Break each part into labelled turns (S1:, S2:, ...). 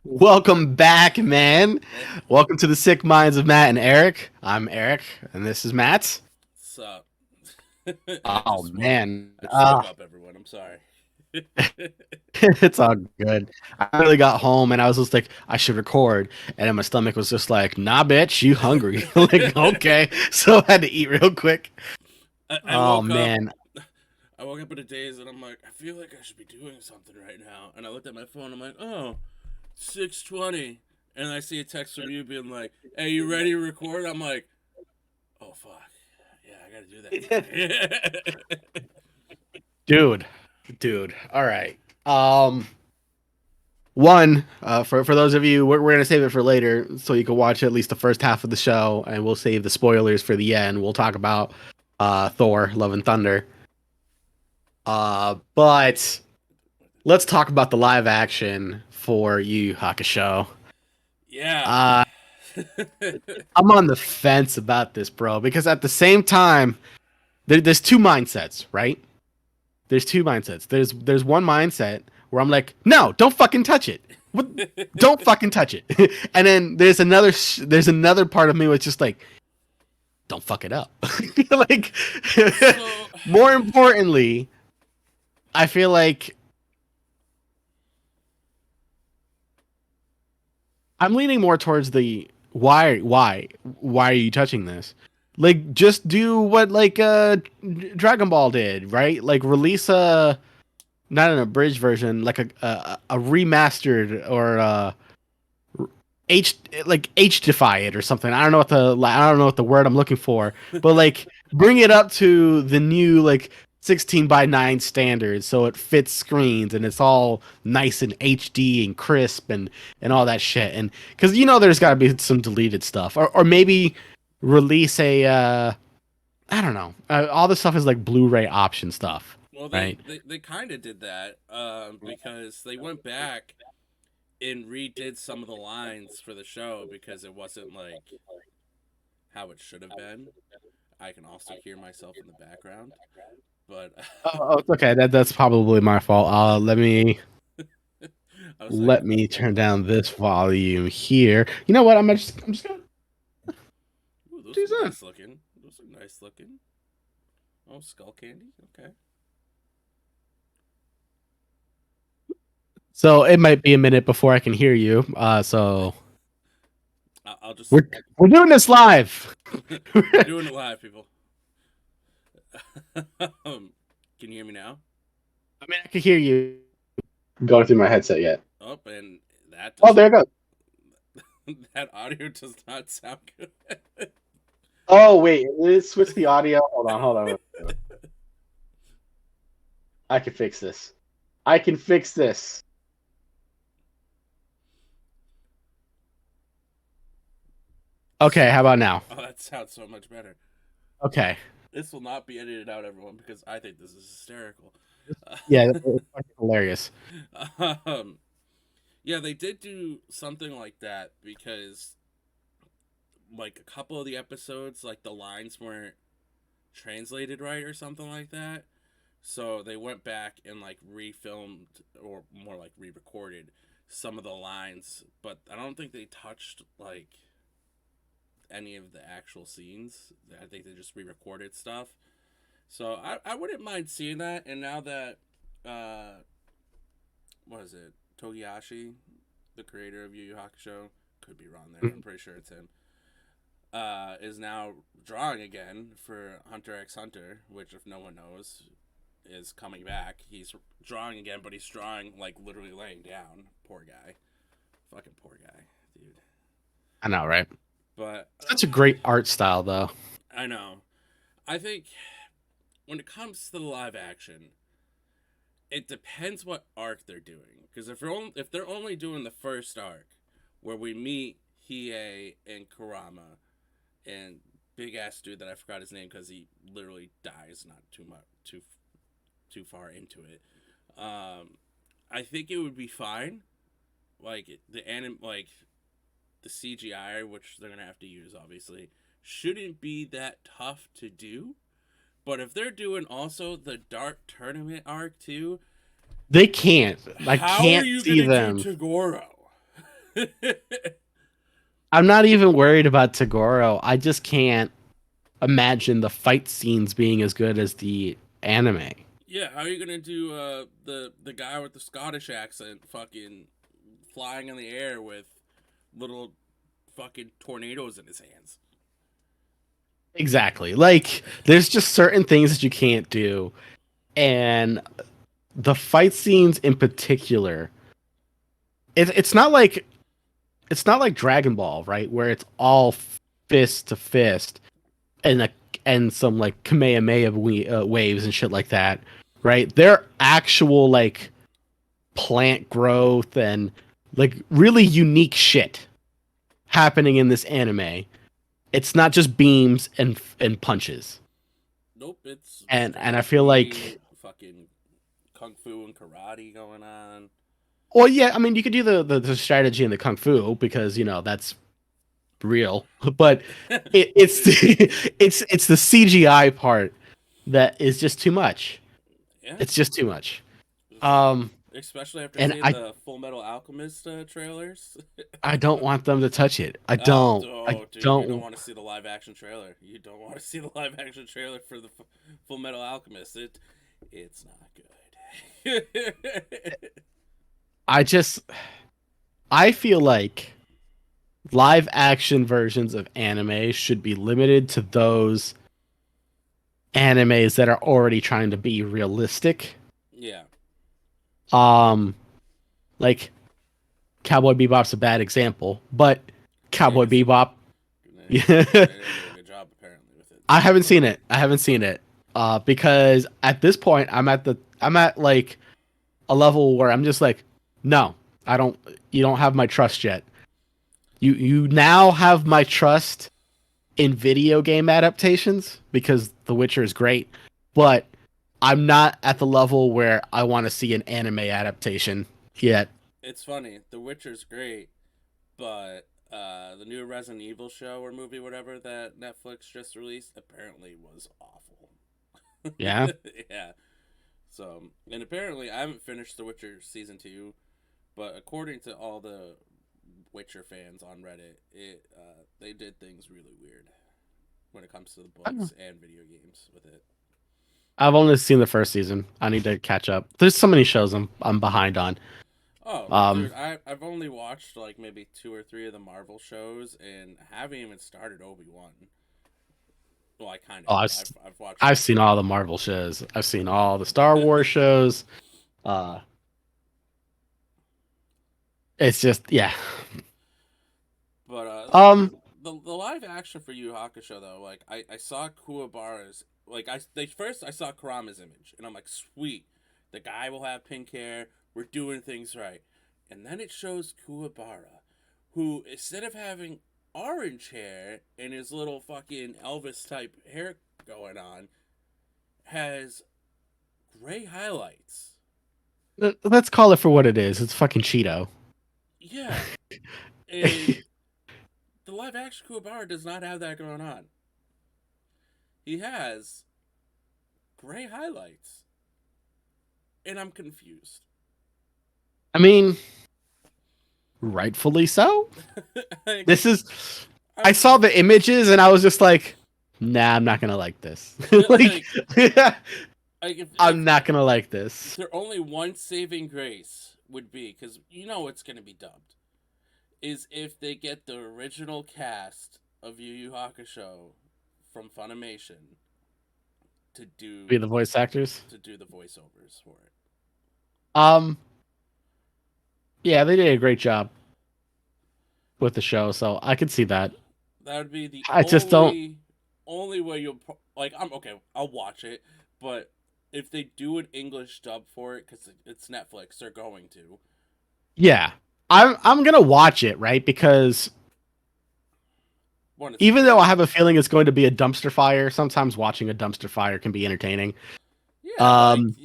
S1: Welcome back, man. Welcome to the Sick Minds of Matt and Eric. I'm Eric, and this is Matt.
S2: Sup?
S1: Oh man,
S2: I just woke up, everyone. I'm sorry.
S1: it's all good. I really got home and I was just like, I should record, and then my stomach was just like, Nah, bitch, you hungry? Like, okay, so I had to eat real quick.
S2: I
S1: Oh
S2: woke up.
S1: man,
S2: I woke up in a daze and I'm like, I feel like I should be doing something right now. And I looked at my phone. I'm like, oh, 6:20, and I see a text from you being like, "Hey, you ready to record?" I'm like, oh fuck, yeah, I gotta do that.
S1: dude, dude. All right. One, for those of you, we're gonna save it for later, so you can watch at least the first half of the show, and we'll save the spoilers for the end. We'll talk about Thor: Love and Thunder. But let's talk about the live action for Yu Yu Hakusho.
S2: Yeah.
S1: Uh, I'm on the fence about this, bro, because at the same time, there's two mindsets, right? There's two mindsets. There's one mindset where I'm like, no, don't fucking touch it. What? Don't fucking touch it. And then there's another part of me which just like, don't fuck it up. Like,
S2: So,
S1: more importantly, I feel like I'm leaning more towards the why are you touching this? Like, just do what like Dragon Ball did, right? Like, release a not an abridged version, like a remastered or H like H-defy it or something. I don't know what the word I'm looking for, but like bring it up to the new like 16 by 9 standards so it fits screens and it's all nice and HD and crisp and all that shit. And cuz there's got to be some deleted stuff, or maybe release a I don't know. All this stuff is like Blu-ray option stuff,
S2: well, they
S1: right?
S2: they, they kind of did that because they went back and redid some of the lines for the show because it wasn't like how it should have been. I can also hear myself in the background, but
S1: Oh, it's okay. That's probably my fault.
S2: I was like,
S1: Let me turn down this volume here. You know what? I'm just gonna
S2: "Ooh, those
S1: do
S2: are
S1: that.
S2: nice looking. Those are nice looking. Oh, skull candy. Okay,
S1: So it might be a minute before I can hear you. So
S2: I'll just
S1: we're we're doing this live.
S2: we're
S1: I
S2: doing it live, people. Can you hear me now?
S1: mean, I can hear you going through my headset yet.
S2: Oh, and that
S1: Oh, there
S2: doesn't.
S1: it goes.
S2: That audio does not sound good.
S1: Oh wait, let's switch the audio. Hold on. I can fix this. I can fix this. Okay, how about now?
S2: Oh, that sounds so much better.
S1: Okay.
S2: This will not be edited out, everyone, because I think this is hysterical.
S1: Yeah, it's fucking hilarious.
S2: um, yeah, they did do something like that because, like, a couple of the episodes, like, the lines weren't translated right or something like that. So they went back and, like, refilmed, or more like re recorded some of the lines, but I don't think they touched, like, any of the actual scenes. I think they just re recorded stuff. So I wouldn't mind seeing that. And now that uh, what is it, Togiyashi, the creator of Yu Yu Hakusho, could be wrong there, but I'm pretty sure it's him. Is now drawing again for Hunter x Hunter, which, if no one knows, is coming back. He's drawing again, but he's drawing like literally laying down. Poor guy, fucking poor guy, dude.
S1: I know, right?
S2: But
S1: Such a great art style, though.
S2: I know. I think when it comes to the live action, it depends what arc they're doing. Because if they're only doing the first arc, where we meet Hiei and Kurama and big ass dude that I forgot his name because he literally dies not too far into it. I think it would be fine. Like like the CGI, which they're gonna have to use, obviously, shouldn't be that tough to do. But if they're doing also the Dark Tournament arc too,
S1: They can't. I
S2: how are
S1: can't
S2: you
S1: see
S2: gonna do
S1: them.
S2: Tagoro?
S1: I'm not even worried about Tagoro. I just can't imagine the fight scenes being as good as the anime.
S2: Yeah, how are you gonna do the guy with the Scottish accent fucking flying in the air with little fucking tornadoes in his hands?
S1: Exactly. Like there's just certain things that you can't do, and the fight scenes in particular. It's not like Dragon Ball, right, where it's all fist to fist and and some like Kamehameha waves and shit like that, right? They're actual like plant growth and like really unique shit happening in this anime. It's not just beams and punches.
S2: Nope, it's
S1: And I feel
S2: strategy,
S1: like,
S2: fucking kung fu and karate going on.
S1: well, yeah, I mean, you could do the strategy and the kung fu because you know that's real, but it's it's the CGI part that is just too much.
S2: Yeah,
S1: It's just too much.
S2: it's like,
S1: Um,
S2: especially after
S1: and
S2: seeing the Full Metal Alchemist trailers.
S1: I don't want them to touch it. I
S2: Oh, dude, you don't
S1: don't.
S2: want to see the live action trailer. You don't want to see the live action trailer for the Full Metal Alchemist. It's not good.
S1: I just I feel like live action versions of anime should be limited to those animes that are already trying to be realistic.
S2: Yeah,
S1: Um, like Cowboy Bebop's a bad example, but
S2: like
S1: Cowboy
S2: I said,
S1: Bebop.
S2: they
S1: Yeah,
S2: didn't do a good job apparently with it.
S1: I haven't seen it. I haven't seen it. Because at this point, I'm at like a level where I'm just like, no, I don't. You don't have my trust yet. You now have my trust in video game adaptations because The Witcher is great, but I'm not at the level where I want to see an anime adaptation yet.
S2: It's funny. The Witcher's great, but the new Resident Evil show or movie, whatever that Netflix just released, apparently was awful.
S1: Yeah.
S2: Yeah. So, and apparently, I haven't finished The Witcher season 2, but according to all the Witcher fans on Reddit, they did things really weird when it comes to the books and video games with it.
S1: I've only seen the first season. I need to catch up. There's so many shows I'm behind on.
S2: Oh,
S1: Um,
S2: dude, I've only watched like maybe 2 or 3 of the Marvel shows and haven't even started Obi-Wan. Well, I kind of
S1: oh,
S2: have. I've watched
S1: I've
S2: like
S1: seen all the Marvel shows. I've seen all the Star Wars shows. Uh, it's just yeah.
S2: but
S1: Um,
S2: the live action for Yu Yu Hakusho though, like I saw Kuwabara's like I saw Kurama's image and I'm like, sweet, the guy will have pink hair. We're doing things right, and then it shows Kuwabara, who instead of having orange hair and his little fucking Elvis type hair going on, has gray highlights.
S1: let's call it for what it is. It's fucking Cheeto.
S2: Yeah, and the live action Kuwabara does not have that going on. He has gray highlights, and I'm confused.
S1: I mean, rightfully so.
S2: like,
S1: This is. I
S2: I'm
S1: saw the images and I was just like, nah, I'm not gonna like this. Like,
S2: like if
S1: I'm not gonna like this.
S2: there only one saving grace would be because you know it's gonna be dubbed is if they get the original cast of Yu Yu Hakusho from Funimation to
S1: Be the voice actors.
S2: do the voiceovers for it.
S1: Um, yeah, they did a great job with the show, so I could see that.
S2: That would be the
S1: I just don't.
S2: only way you'll like. I'm okay. I'll watch it, but if they do an English dub for it, because it's Netflix, they're going to.
S1: Yeah, I'm gonna watch it, right? Because
S2: One, it's
S1: even though I
S2: free.
S1: have a feeling it's going to be a dumpster fire, sometimes watching a dumpster fire can be entertaining.
S2: Yeah, like
S1: Um,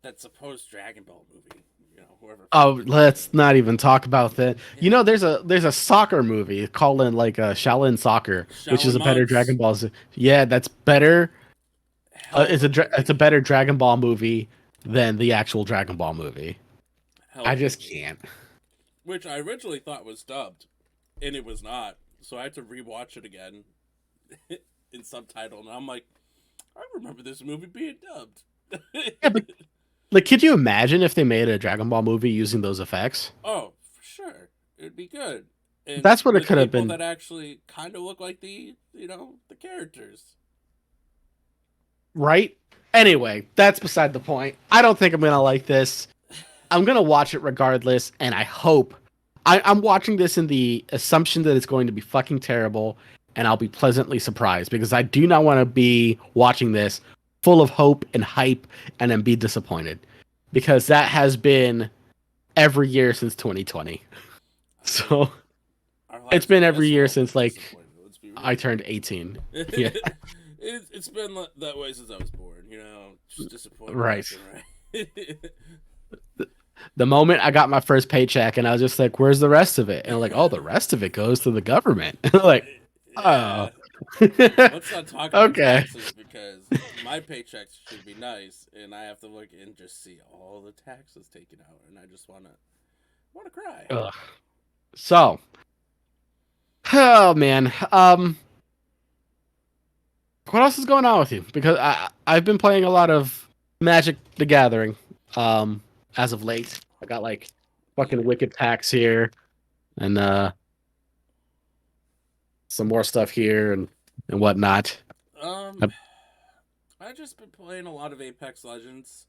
S2: that supposed Dragon Ball movie. You know, whoever
S1: oh,
S2: fucking made
S1: let's
S2: it.
S1: not even talk about that. You
S2: Yeah,
S1: know, there's a soccer movie called in like Shaolin Soccer, which is
S2: Shaolin
S1: a better
S2: Monks,
S1: Dragon Ball. Yeah, that's better.
S2: hell of
S1: It's
S2: a
S1: it's a
S2: movie.
S1: better Dragon Ball movie than the actual Dragon Ball movie.
S2: Hell
S1: I
S2: of a
S1: just
S2: movie.
S1: can't.
S2: which I originally thought was dubbed, and it was not. So I had to rewatch it again in subtitle, and I'm like, I remember this movie being dubbed.
S1: Yeah, but like, could you imagine if they made a Dragon Ball movie using those effects?
S2: Oh, for sure, it'd be good, and
S1: That's what it
S2: with
S1: could have
S2: people
S1: been.
S2: that actually kind of look like the characters.
S1: Right? Anyway, that's beside the point. I don't think I'm gonna like this. I'm gonna watch it regardless, and I hope I'm watching this in the assumption that it's going to be fucking terrible, and I'll be pleasantly surprised because I do not want to be watching this full of hope and hype and then be disappointed. Because that has been every year since 2020.
S2: I mean,
S1: So
S2: our
S1: it's
S2: lives
S1: been
S2: have
S1: every
S2: just
S1: year
S2: all been
S1: since like
S2: disappointing. Let's be
S1: I
S2: real.
S1: turned 18. Yeah.
S2: It's been that way since I was born. Just disappointed
S1: Right.
S2: left and right.
S1: The moment I got my first paycheck and I was just like, where's the rest of it? And I'm like, oh, the rest of it goes to the government. Like, oh.
S2: Yeah. Let's not talk about
S1: Okay.
S2: taxes because my paychecks should be nice, and I have to look and just see all the taxes taken out, and I just wanna cry.
S1: Ugh. So, oh man. What else is going on with you? Because I've been playing a lot of Magic the Gathering as of late. I got like fucking Wicked Packs here and some more stuff here and whatnot.
S2: Um,
S1: I-
S2: I just been playing a lot of Apex Legends,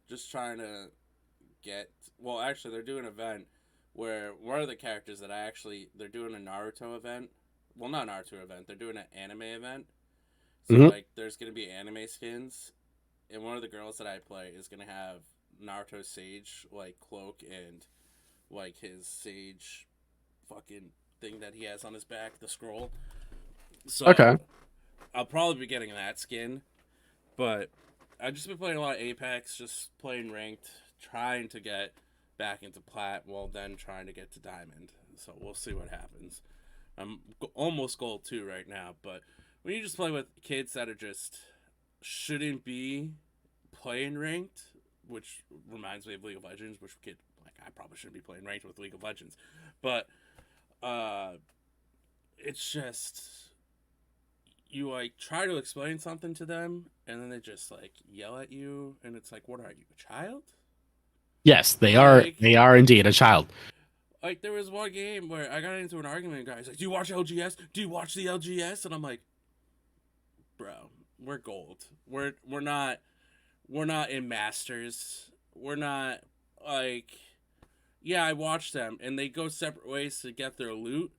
S2: just trying to get. Well, actually, they're doing an event where one of the characters that they're doing a Naruto event. Well, not Naruto event. They're doing an anime event. So
S1: Mhm.
S2: like, there's gonna be anime skins, and one of the girls that I play is gonna have Naruto Sage like cloak and like his Sage fucking thing that he has on his back, the scroll.
S1: Okay.
S2: So I'll probably be getting that skin, but I've just been playing a lot of Apex, just playing ranked, trying to get back into plat, while then trying to get to diamond. So we'll see what happens. I'm almost gold 2 right now, but when you just play with kids that are just shouldn't be playing ranked, which reminds me of League of Legends, which I probably shouldn't be playing ranked with League of Legends, but uh, it's just you like try to explain something to them, and then they just like yell at you, and it's like, what are you, a child?
S1: Yes, they are.
S2: Like,
S1: They are indeed a child.
S2: like there was one game where I got into an argument, and guys like, do you watch LGS? Do you watch the LGS? And I'm like, bro, we're gold. We're not in Masters. We're not like, yeah, I watch them and they go separate ways to get their loot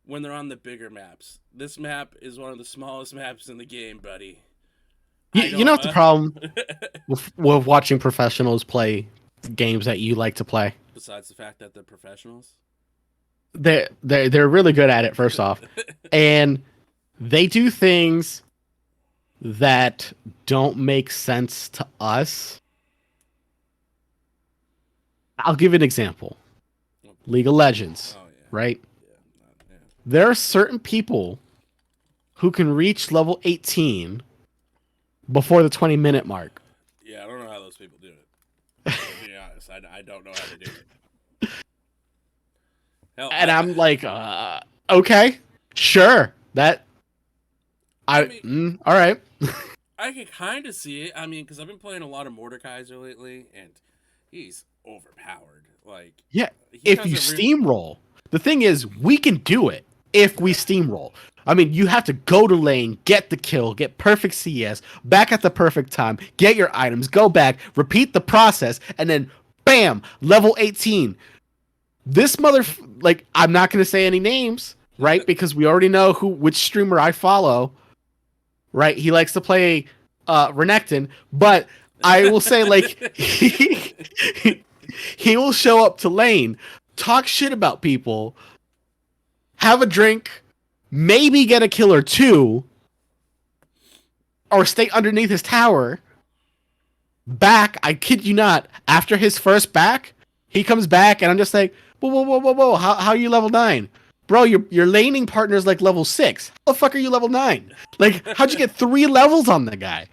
S2: when they're on the bigger maps. This map is one of the smallest maps in the game, buddy. I
S1: You know
S2: don't
S1: what the problem with watching professionals play games that you like to play?
S2: besides the fact that they're professionals.
S1: They're really good at it, first off, and they do things that don't make sense to us. I'll give you an example. League of Legends,
S2: Oh yeah.
S1: right?
S2: Yeah.
S1: There are certain people who can reach level 18 before the 20-minute mark.
S2: Yeah, I don't know how those people do it. To be honest, I don't know how they do it. Hell,
S1: And I'm like, okay, sure.
S2: I mean,
S1: All right.
S2: I can kind of see it. I mean, because I've been playing a lot of Mordekaiser lately, and he's overpowered. Like,
S1: Yeah,
S2: he
S1: if you
S2: doesn't
S1: steamroll. The thing is, we can do it if we steamroll. I mean, you have to go to lane, get the kill, get perfect CS, back at the perfect time, get your items, go back, repeat the process, and then bam, level 18. This like, I'm not going to say any names, right? Because we already know which streamer I follow, right? He likes to play Renekton, but I will say, like, he will show up to lane, talk shit about people, have a drink, maybe get a kill or two, or stay underneath his tower. Back, I kid you not, after his first back, he comes back, and I'm just like, whoa. How are you level 9? Bro, your laning partner's like level 6. How the fuck are you level 9? Like, how'd you get 3 levels on the guy?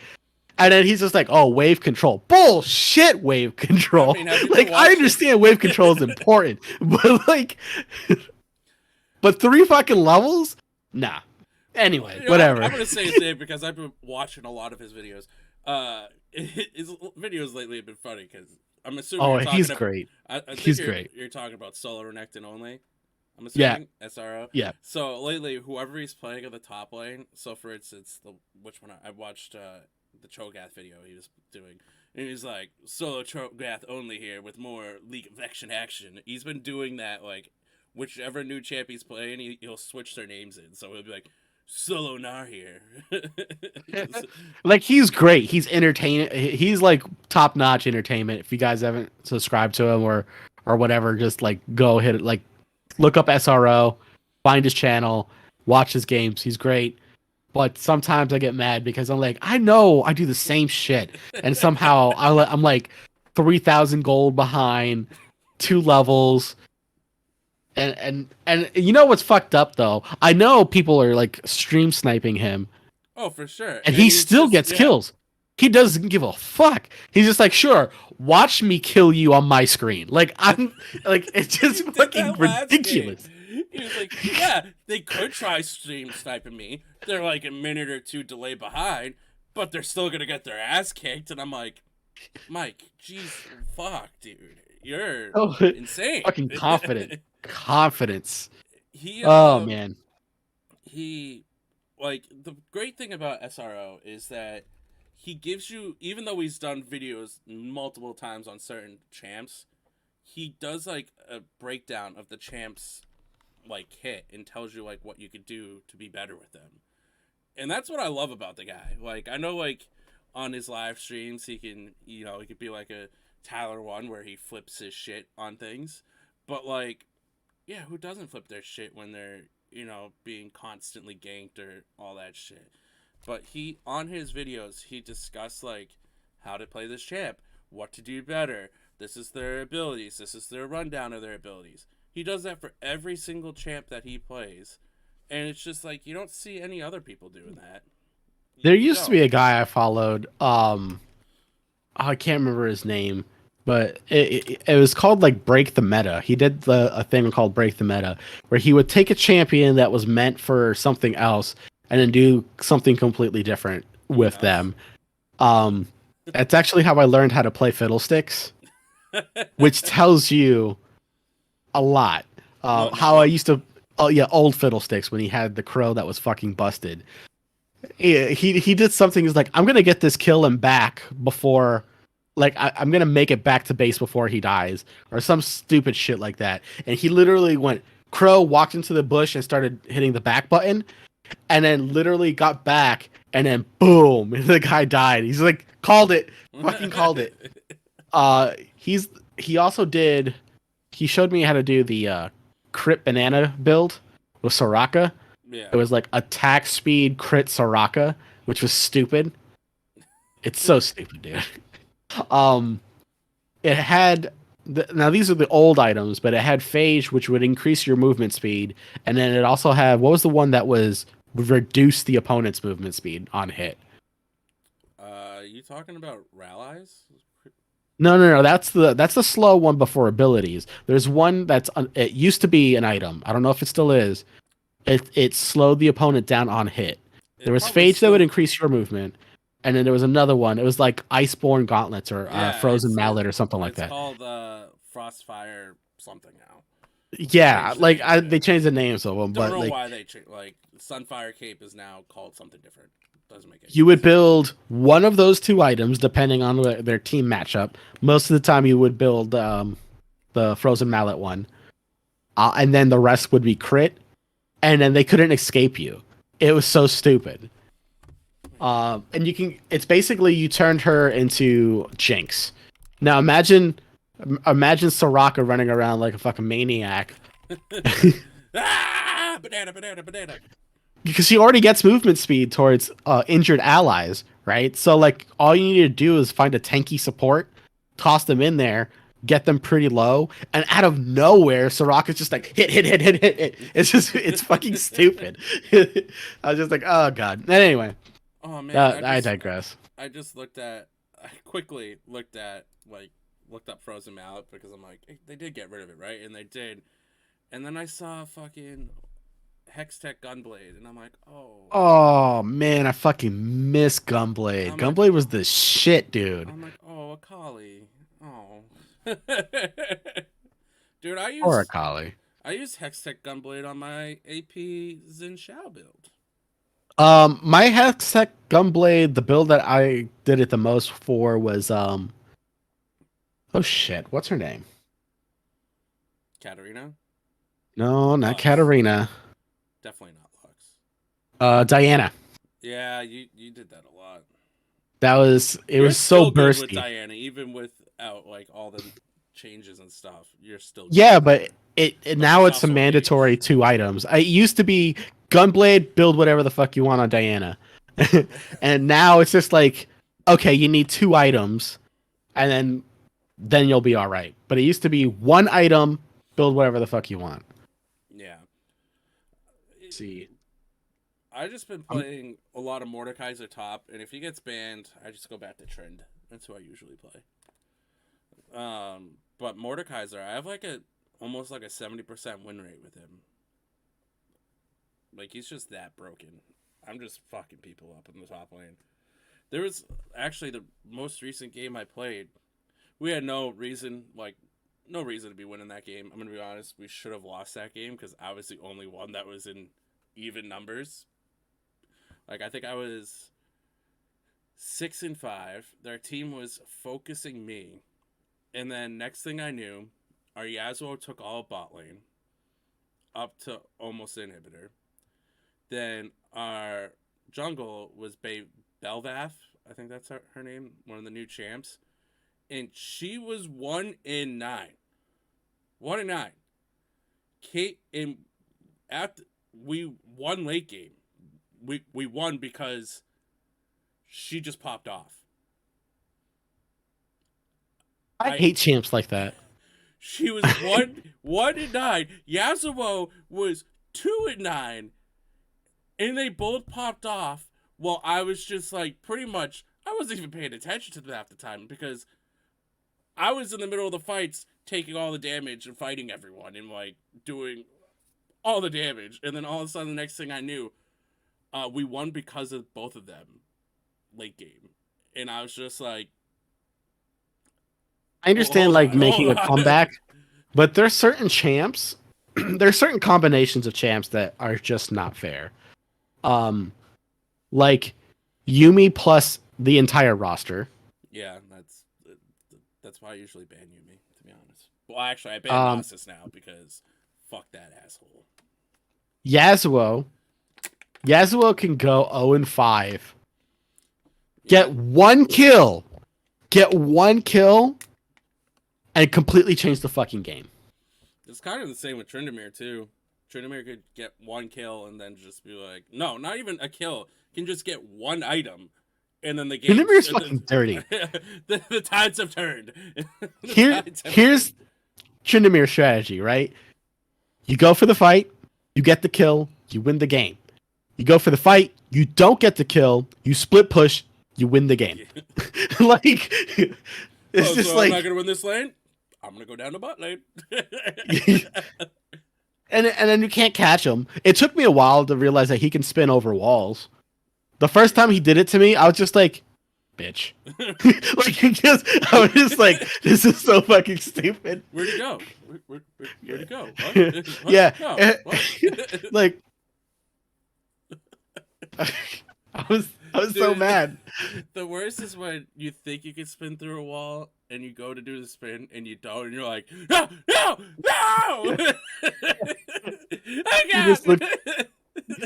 S1: And then he's just like, "Oh, wave control, bullshit, wave
S2: I
S1: control."
S2: mean, have you been
S1: Like, I
S2: watching?
S1: understand wave control is important, but like, but 3 fucking levels, nah. Anyway,
S2: You know,
S1: whatever.
S2: I'm gonna say his name because I've been watching a lot of his videos. His videos lately have been funny because I'm assuming
S1: Oh,
S2: you're
S1: he's
S2: talking about.
S1: great.
S2: I think
S1: He's great.
S2: you're talking about solo Renekton only. I'm
S1: Yeah,
S2: assuming SRO.
S1: yeah.
S2: So lately, whoever he's playing on the top lane. So for instance, the which one I watched the Cho'Gath video he was doing, and he's like solo Cho'Gath only here with more League of action. He's been doing that like whichever new champ he's playing, he'll switch their names in. So he'll be like solo Nar here.
S1: Like, he's great. He's entertaining. He's like top notch entertainment. If you guys haven't subscribed to him or whatever, just like go hit it. Like, look up SRO, find his channel, watch his games. He's great. But sometimes I get mad because I'm like, I know I do the same shit, and somehow I'm like 3,000 gold behind, 2 levels. And you know what's fucked up though? I know people are like stream sniping him,
S2: Oh, for sure.
S1: and he
S2: he's
S1: still
S2: just
S1: gets
S2: yeah.
S1: kills. He doesn't give a fuck. He's just like, sure, watch me kill you on my screen. Like, I'm like, it's
S2: He
S1: just
S2: did
S1: fucking
S2: that last
S1: ridiculous.
S2: game. He was like, yeah, they could try stream sniping me. They're like a minute or two delay behind, but they're still gonna get their ass kicked. And I'm like, Mike, jeez, fuck, dude, you're
S1: Oh,
S2: insane.
S1: fucking confidence.
S2: he
S1: Oh man.
S2: he like the great thing about SRO is that he gives you, even though he's done videos multiple times on certain champs, he does like a breakdown of the champs like hit and tells you like what you could do to be better with them. And that's what I love about the guy. Like, I know like on his live streams he can, he could be like a Tyler one where he flips his shit on things. But like, yeah, who doesn't flip their shit when they're, being constantly ganked or all that shit? But he, on his videos, he discussed like how to play this champ, what to do better. This is their abilities. This is their rundown of their abilities. He does that for every single champ that he plays, and it's just like you don't see any other people doing that.
S1: There
S2: You
S1: used to
S2: don't.
S1: be a guy I followed. I can't remember his name, but it was called like Break the Meta. He did a thing called Break the Meta, where he would take a champion that was meant for something else and then do something completely different with
S2: Nice.
S1: them. That's actually how I learned how to play Fiddlesticks, which tells you a lot. How I used to, oh yeah, old Fiddlesticks when he had the crow that was fucking busted. He did something. He's like, I'm gonna get this kill him back before, like I'm gonna make it back to base before he dies, or some stupid shit like that. And he literally went crow, walked into the bush and started hitting the back button, and then literally got back, and then boom, the guy died. He's like, called it, fucking called it. He also did. He showed me how to do the crit banana build with Soraka.
S2: Yeah.
S1: It was like attack speed crit Soraka, which was stupid. It's so stupid, dude. It had now these are the old items, but it had Phage, which would increase your movement speed, and then it also had, what was the one that would reduce the opponent's movement speed on hit?
S2: You talking about Rallies?
S1: No. That's the slow one before abilities. There's one that's it used to be an item. I don't know if it still is. It slowed the opponent down on hit. There was Phage that would increase your movement, and then there was another one. It was like Iceborne Gauntlets or Frozen Mallet or something like that.
S2: It's called Frostfire something now.
S1: Yeah, like they changed the names of them,
S2: Don't
S1: but
S2: know
S1: like
S2: why they like Sunfire Cape is now called something different. Doesn't make any
S1: you would build one of those two items depending on their team matchup. Most of the time, you would build the Frozen Mallet one, and then the rest would be crit, and then they couldn't escape you. It was so stupid. And it's basically you turned her into Jinx. Now imagine Soraka running around like a fucking maniac.
S2: banana.
S1: Because she already gets movement speed towards injured allies, right? So like all you need to do is find a tanky support, toss them in there, get them pretty low, and out of nowhere, Soraka's just like hit. It's fucking stupid. I was just like, oh god. Anyway,
S2: Oh man,
S1: I digress.
S2: I just looked at. I quickly looked at looked up Frozen Mallet because I'm like, hey, they did get rid of it, right? And they did. And then I saw fucking Hextech Gunblade, and I'm like, oh.
S1: Oh man, I fucking miss Gunblade.
S2: I'm like,
S1: Gunblade was the shit, dude.
S2: I'm like, oh, Akali. Oh. Dude,
S1: Or a collie.
S2: I use Hextech Gunblade on my AP Xin Shao build.
S1: My Hextech Gunblade, the build that I did it the most for was oh shit, what's her name?
S2: Katarina?
S1: No, not
S2: Lux.
S1: Katarina.
S2: Definitely not Lux.
S1: Diana.
S2: Yeah, you did that a lot.
S1: It
S2: You're
S1: was so
S2: still good with
S1: bursty.
S2: Diana, even without like all the changes and stuff. You're still good
S1: Yeah,
S2: with
S1: but
S2: Diana. But
S1: now
S2: she's
S1: it's a
S2: also a
S1: mandatory
S2: mage.
S1: 2 items. It used to be Gunblade, build whatever the fuck you want on Diana. And now it's just like, okay, you need 2 items, and then you'll be all right. But it used to be 1 item, build whatever the fuck you want.
S2: Yeah.
S1: Let's see.
S2: I just been
S1: Um,
S2: playing a lot of Mordekaiser top, and if he gets banned, I just go back to Trend. That's who I usually play. But Mordekaiser, I have like a almost like a 70% win rate with him. Like he's just that broken. I'm just fucking people up in the top lane. There was actually the most recent game I played. We had no reason to be winning that game. I'm gonna be honest. We should have lost that game because I was the only one that was in even numbers. Like I think I was 6-5. Their team was focusing me, and then next thing I knew, our Yasuo took all bot lane up to almost inhibitor. Then our jungle was Belvath. I think that's her name, one of the new champs, and she was 1-9. 1-9. Kate and after we won late game. We won because she just popped off.
S1: I hate champs like that.
S2: She was 1-9. Yasuo was 2-9, and they both popped off. Well, I was just like pretty much. I wasn't even paying attention to them half the time because I was in the middle of the fights, taking all the damage and fighting everyone and like doing all the damage. And then all of a sudden, the next thing I knew, we won because of both of them late game. And I was just like,
S1: I understand
S2: hold
S1: like
S2: on,
S1: making
S2: hold
S1: a
S2: on.
S1: comeback, but there's certain champs, there's certain combinations of champs that are just not fair. Um, like Yumi plus the entire roster.
S2: Yeah, that's why I usually ban Yumi, to be honest. Well, actually, I ban
S1: Um,
S2: Nasus now because fuck that asshole.
S1: Yasuo. Yasuo can go 0-5.
S2: Yeah,
S1: Get one kill, and completely change the fucking game.
S2: it's kind of the same with Tryndamere too. Tryndamere could get one kill and then just be like, no, not even a kill. Can just get one item, and then the game's
S1: Tryndamere is fucking dirty.
S2: the tides have turned.
S1: Here's Tryndamere strategy, right? You go for the fight, you get the kill, you win the game. You go for the fight, you don't get the kill, you split push, you win the game. Like it's
S2: Oh,
S1: just
S2: so I'm not
S1: like
S2: gonna win this lane. I'm gonna go down to bot lane.
S1: and then you can't catch him. It took me a while to realize that he can spin over walls. The first time he did it to me, I was just like, bitch. I was just like, this is so fucking stupid.
S2: Where'd he go? Where'd he go? What? What?
S1: Yeah.
S2: No. What?
S1: Like I was so
S2: Dude,
S1: mad.
S2: the worst is when you think you can spin through a wall and you go to do the spin and you don't, and you're like, no, no, no! Oh
S1: You
S2: god!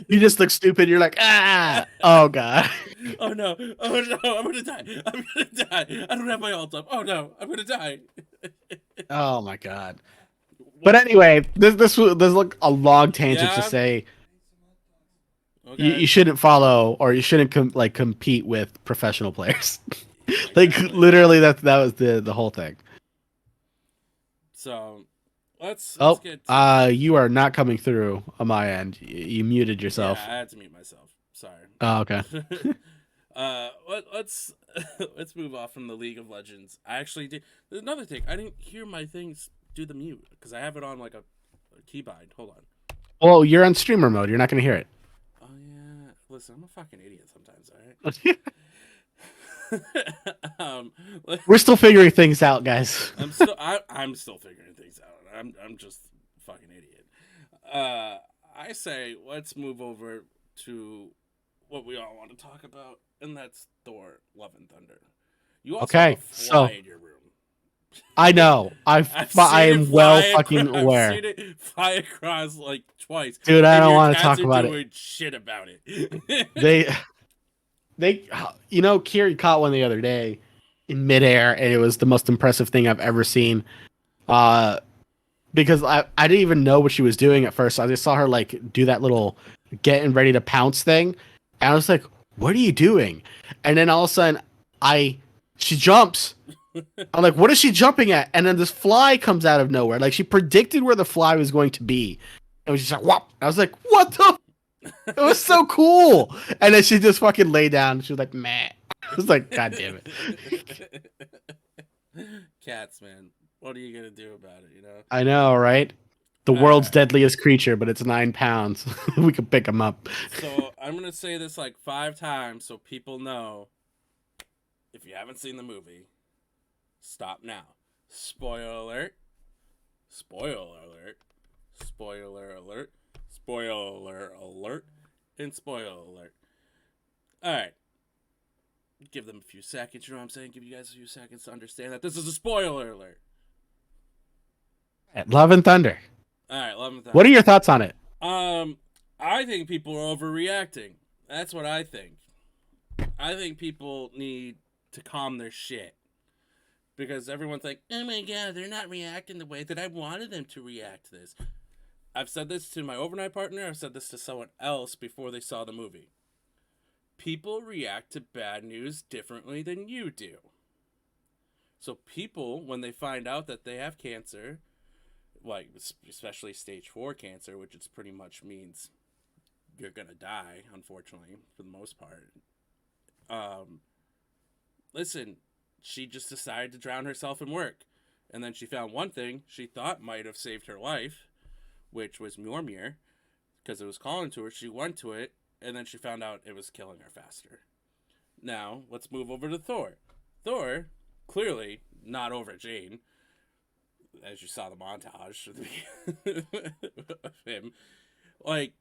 S1: you just look stupid. You're like, ah, oh god.
S2: Oh no! Oh no! I'm gonna die! I'm gonna die! I don't have my ult up. Oh no! I'm gonna die!
S1: Oh my god. But anyway, this like a long tangent to
S2: Yeah.
S1: say
S2: Okay.
S1: you shouldn't follow or you shouldn't compete with professional players. Like
S2: Exactly.
S1: literally that was the whole thing.
S2: So let's
S1: Oh,
S2: get.
S1: you are not coming through on my end. You muted
S2: Yeah,
S1: yourself.
S2: I had to mute myself. Sorry.
S1: Oh, okay.
S2: Let's let's move off from the League of Legends. I actually did. There's another thing. I didn't hear my things do the mute because I have it on like a keybind. Hold on.
S1: Well, you're on streamer mode. You're not going to hear it.
S2: Oh yeah. Listen, I'm a fucking idiot sometimes. All right. um,
S1: We're still figuring things out, guys.
S2: I'm still figuring things out. I'm just a fucking idiot. I say let's move over to what we all want to talk about, and that's Thor: Love and Thunder. You also have a fly in your room.
S1: I know. I am well fucking aware.
S2: I've seen it fly across like twice.
S1: Dude, I don't want to talk about it.
S2: Shit about it.
S1: They, you know, Kiri caught one the other day in midair, and it was the most impressive thing I've ever seen. Because I didn't even know what she was doing at first. I just saw her like do that little getting ready to pounce thing, and I was like, "What are you doing?" And then all of a sudden, she jumps. I'm like, "What is she jumping at?" And then this fly comes out of nowhere. Like she predicted where the fly was going to be. It was just like, "Whop!" I was like, "What the?" It was so cool. And then she just fucking lay down. She was like, "Meh." I was like, "God damn it."
S2: Cats, man. What are you gonna do about it? You know.
S1: I know, right? The world's deadliest creature, but it's 9 pounds. We could pick him up.
S2: So I'm gonna say this like 5 times so people know. If you haven't seen the movie, stop now. Spoiler alert. Spoiler alert. Spoiler alert. Spoiler alert. And spoiler alert. Alright. Give them a few seconds, you know what I'm saying? Give you guys a few seconds to understand that this is a spoiler alert.
S1: Love and Thunder.
S2: Alright, Love and Thunder.
S1: What are your thoughts on it?
S2: I think people are overreacting. That's what I think. I think people need to calm their shit. Because everyone's like, oh my god, they're not reacting the way that I wanted them to react to this. I've said this to my overnight partner. I've said this to someone else before they saw the movie. People react to bad news differently than you do. So people, when they find out that they have cancer, like especially stage 4 cancer, which it's pretty much means you're gonna die, unfortunately, for the most part. Listen, she just decided to drown herself in work. And then she found one thing she thought might have saved her life, which was Mjolnir, because it was calling to her. She went to it, and then she found out it was killing her faster. Now, let's move over to Thor. Thor, clearly not over Jane, as you saw the montage of him. Like,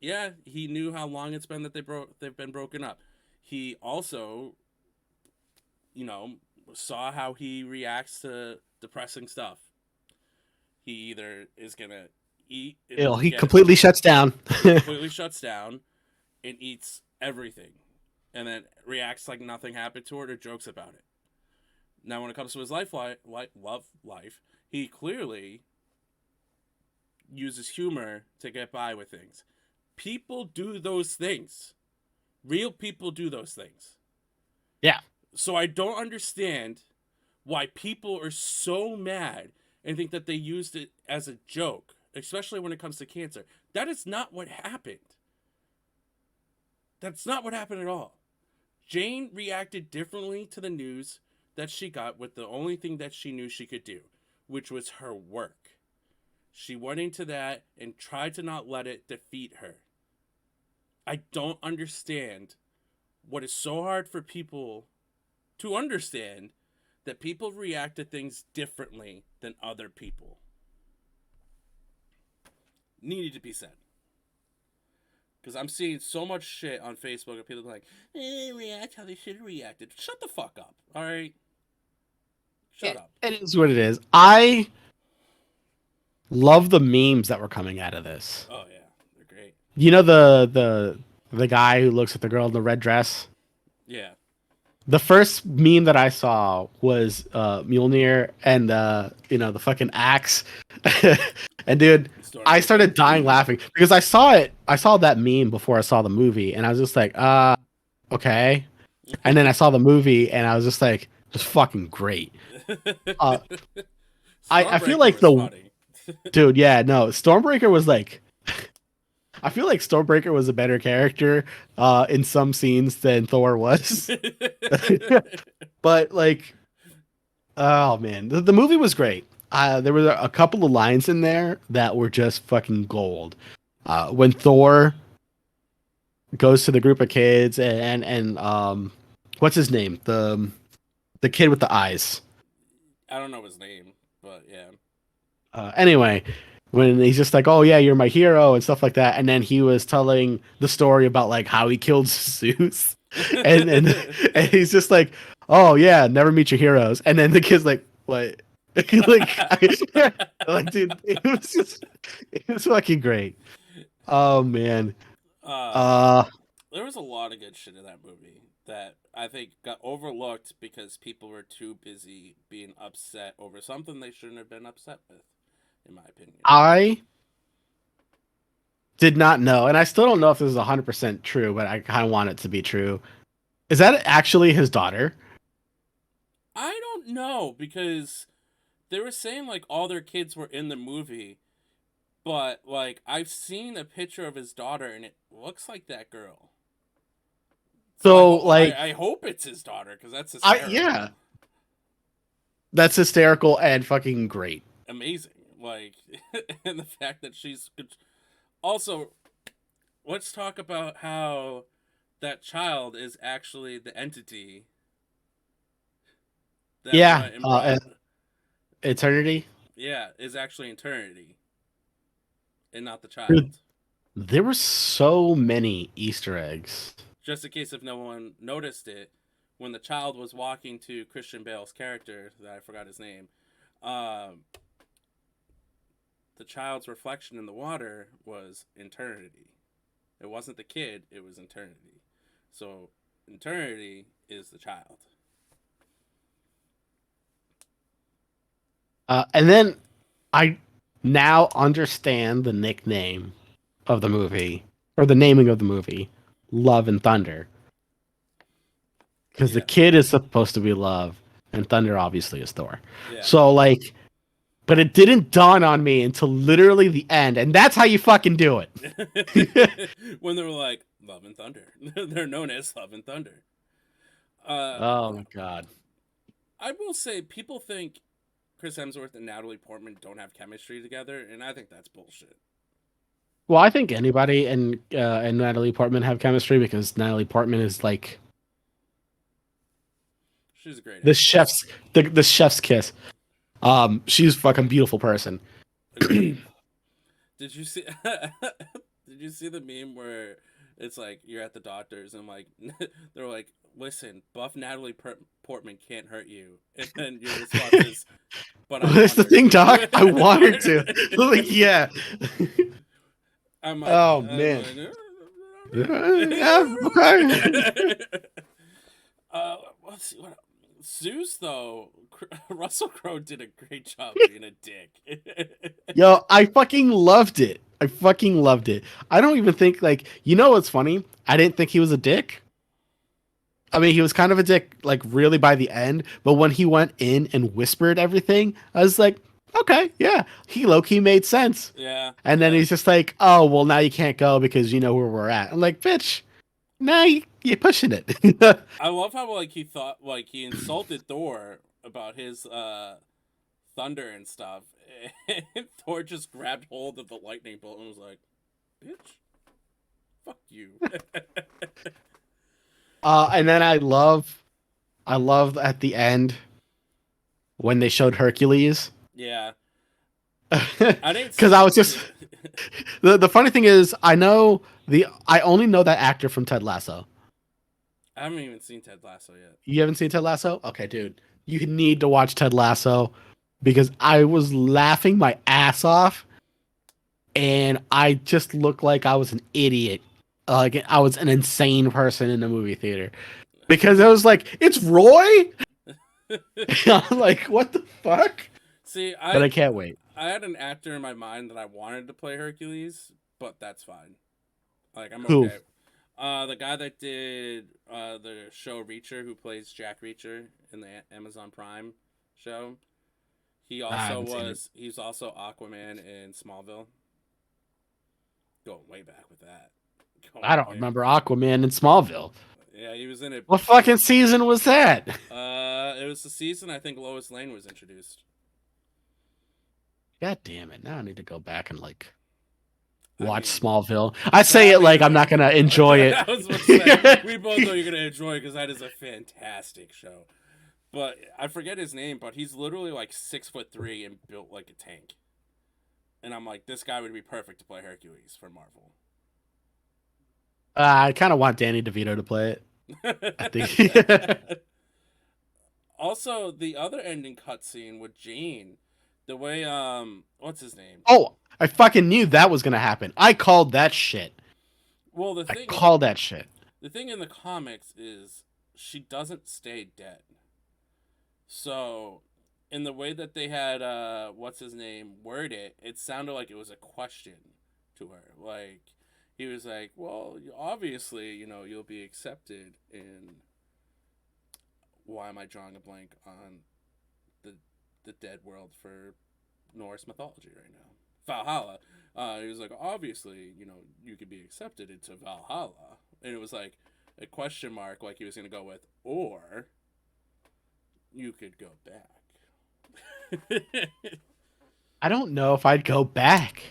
S2: yeah, he knew how long it's been that they've been broken up. He also, you know, saw how he reacts to depressing stuff. He either is gonna eat.
S1: He completely shuts down.
S2: Completely shuts down and eats everything, and then reacts like nothing happened to it or jokes about it. Now, when it comes to his love life, he clearly uses humor to get by with things. People do those things. Real people do those things.
S1: Yeah.
S2: So I don't understand why people are so mad and think that they used it as a joke, especially when it comes to cancer. That is not what happened. That's not what happened at all. Jane reacted differently to the news that she got with the only thing that she knew she could do, which was her work. She went into that and tried to not let it defeat her. I don't understand what is so hard for people to understand, that people react to things differently than other people. Needed to be said. Because I'm seeing so much shit on Facebook of people like, react how they should have reacted. Shut the fuck up, alright? Shut up.
S1: It is what it is. I love the memes that were coming out of this.
S2: Oh yeah, they're great.
S1: You know the guy who looks at the girl in the red dress?
S2: Yeah.
S1: The first meme that I saw was Mjolnir and the fucking axe. And dude, I started dying laughing because I saw that meme before I saw the movie, and I was just like, okay. And then I saw the movie and I was just like, just fucking great. I feel like dude, yeah, no, Stormbreaker was like I feel like Stormbreaker was a better character in some scenes than Thor was. But like, oh man, the movie was great. There were a couple of lines in there that were just fucking gold. When Thor goes to the group of kids and what's his name? The kid with the eyes.
S2: I don't know his name, but yeah.
S1: Anyway, when he's just like, "Oh yeah, you're my hero" and stuff like that, and then he was telling the story about like how he killed Zeus, and and he's just like, "Oh yeah, never meet your heroes," and then the kid's like, "What?" Like, dude, it was fucking great. Oh man,
S2: uh,
S1: uh,
S2: there was a lot of good shit in that movie that I think got overlooked because people were too busy being upset over something they shouldn't have been upset with, in my opinion.
S1: I did not know, and I still don't know if this is 100% true, but I kind of want it to be true. Is that actually his daughter?
S2: I don't know because they were saying like all their kids were in the movie, but like I've seen a picture of his daughter and it looks like that girl. So
S1: So like,
S2: I hope it's his daughter because that's
S1: I
S2: hysterical,
S1: yeah, that's hysterical and fucking great.
S2: amazing. Like, and the fact that she's also. Let's talk about how that child is actually the entity that
S1: Yeah,
S2: went and brought.
S1: Eternity.
S2: Yeah, is actually eternity and not the
S1: Dude,
S2: child.
S1: there were so many Easter eggs.
S2: Just in case if no one noticed it, when the child was walking to Christian Bale's character, that I forgot his name, um, the child's reflection in the water was eternity. It wasn't the kid, it was eternity. So eternity is the child.
S1: And then I now understand the nickname of the movie or the naming of the movie, Love and Thunder, because the
S2: Yeah,
S1: kid is supposed to be Love, and Thunder obviously is Thor.
S2: yeah.
S1: So like, but it didn't dawn on me until literally the end, and that's how you fucking do it.
S2: When they were like Love and Thunder, they're known as Love and Thunder. Uh,
S1: Oh my god.
S2: I will say people think Chris Hemsworth and Natalie Portman don't have chemistry together, and I think that's bullshit.
S1: Well, I think anybody and Natalie Portman have chemistry because Natalie Portman is like
S2: She's a great
S1: the
S2: actress.
S1: chef's the chef's kiss. She's a fucking beautiful person.
S2: Agreed. Did you see? Did you see the meme where it's like you're at the doctor's and like they're like, "Listen, buff Portman can't hurt you," and then your response is, "But I
S1: That's
S2: want
S1: the
S2: her
S1: thing, Doc. I want her to. Like,
S2: to."
S1: yeah.
S2: I'm like,
S1: Oh
S2: I'm
S1: man.
S2: like,
S1: Yeah. Okay.
S2: let's see what Zeus though. Russell Crowe did a great job being a dick.
S1: Yo, I fucking loved it. I fucking loved it. I don't even think like you know what's funny? I didn't think he was a dick. I mean, he was kind of a dick, like really by the end. But when he went in and whispered everything, I was like, okay, yeah, he low key made sense.
S2: Yeah,
S1: And then
S2: yeah.
S1: he's just like, oh, well, now you can't go because you know where we're at. I'm like, bitch, now you're pushing it.
S2: I love how like he thought like he insulted Thor about his thunder and stuff, and Thor just grabbed hold of the lightning bolt and was like, "Bitch, fuck you."
S1: And then I love at the end when they showed Hercules.
S2: Yeah, I didn't.
S1: Because I was just the funny thing is I only know that actor from Ted Lasso.
S2: I haven't even seen Ted Lasso yet.
S1: You haven't seen Ted Lasso? Okay, dude. You need to watch Ted Lasso because I was laughing my ass off and I just looked like I was an idiot. Like I was an insane person in the movie theater. Because I was like, it's Roy? I'm like, what the fuck?
S2: See,
S1: But I can't wait.
S2: I had an actor in my mind that I wanted to play Hercules, but that's fine. Like I'm
S1: Who?
S2: okay. The guy that did the show Reacher, who plays Jack Reacher in the Amazon Prime show, he
S1: I
S2: also
S1: haven't seen it.
S2: was he's also Aquaman in Smallville. Going way back with that.
S1: I
S2: Going
S1: don't
S2: way
S1: remember
S2: back.
S1: Aquaman in Smallville.
S2: Yeah, he was in it.
S1: What fucking season was that?
S2: It was the season I think Lois Lane was introduced.
S1: God damn it! Now I need to go back and like
S2: I
S1: watch
S2: mean,
S1: Smallville. I say it
S2: sadly,
S1: like I'm not gonna enjoy it.
S2: I was about to say we both know you're gonna enjoy it because that is a fantastic show. But I forget his name, but he's literally like 6'3" and built like a tank. And I'm like, this guy would be perfect to play Hercules for Marvel.
S1: I kind of want Danny DeVito to play it. I think.
S2: Also, the other ending cutscene with Jane, the way what's his name?
S1: Oh, I fucking knew that was gonna happen. I called that shit.
S2: Well,
S1: I called that shit.
S2: the thing in the comics is she doesn't stay dead. So, in the way that they had what's his name word it, it sounded like it was a question to her. Like he was like, "Well, obviously, you'll be accepted in." Why am I drawing a blank on the the dead world for Norse mythology right now? Valhalla. He was like, obviously, you could be accepted into Valhalla, and it was like a question mark, like he was gonna go with, or you could go back.
S1: I don't know if I'd go back.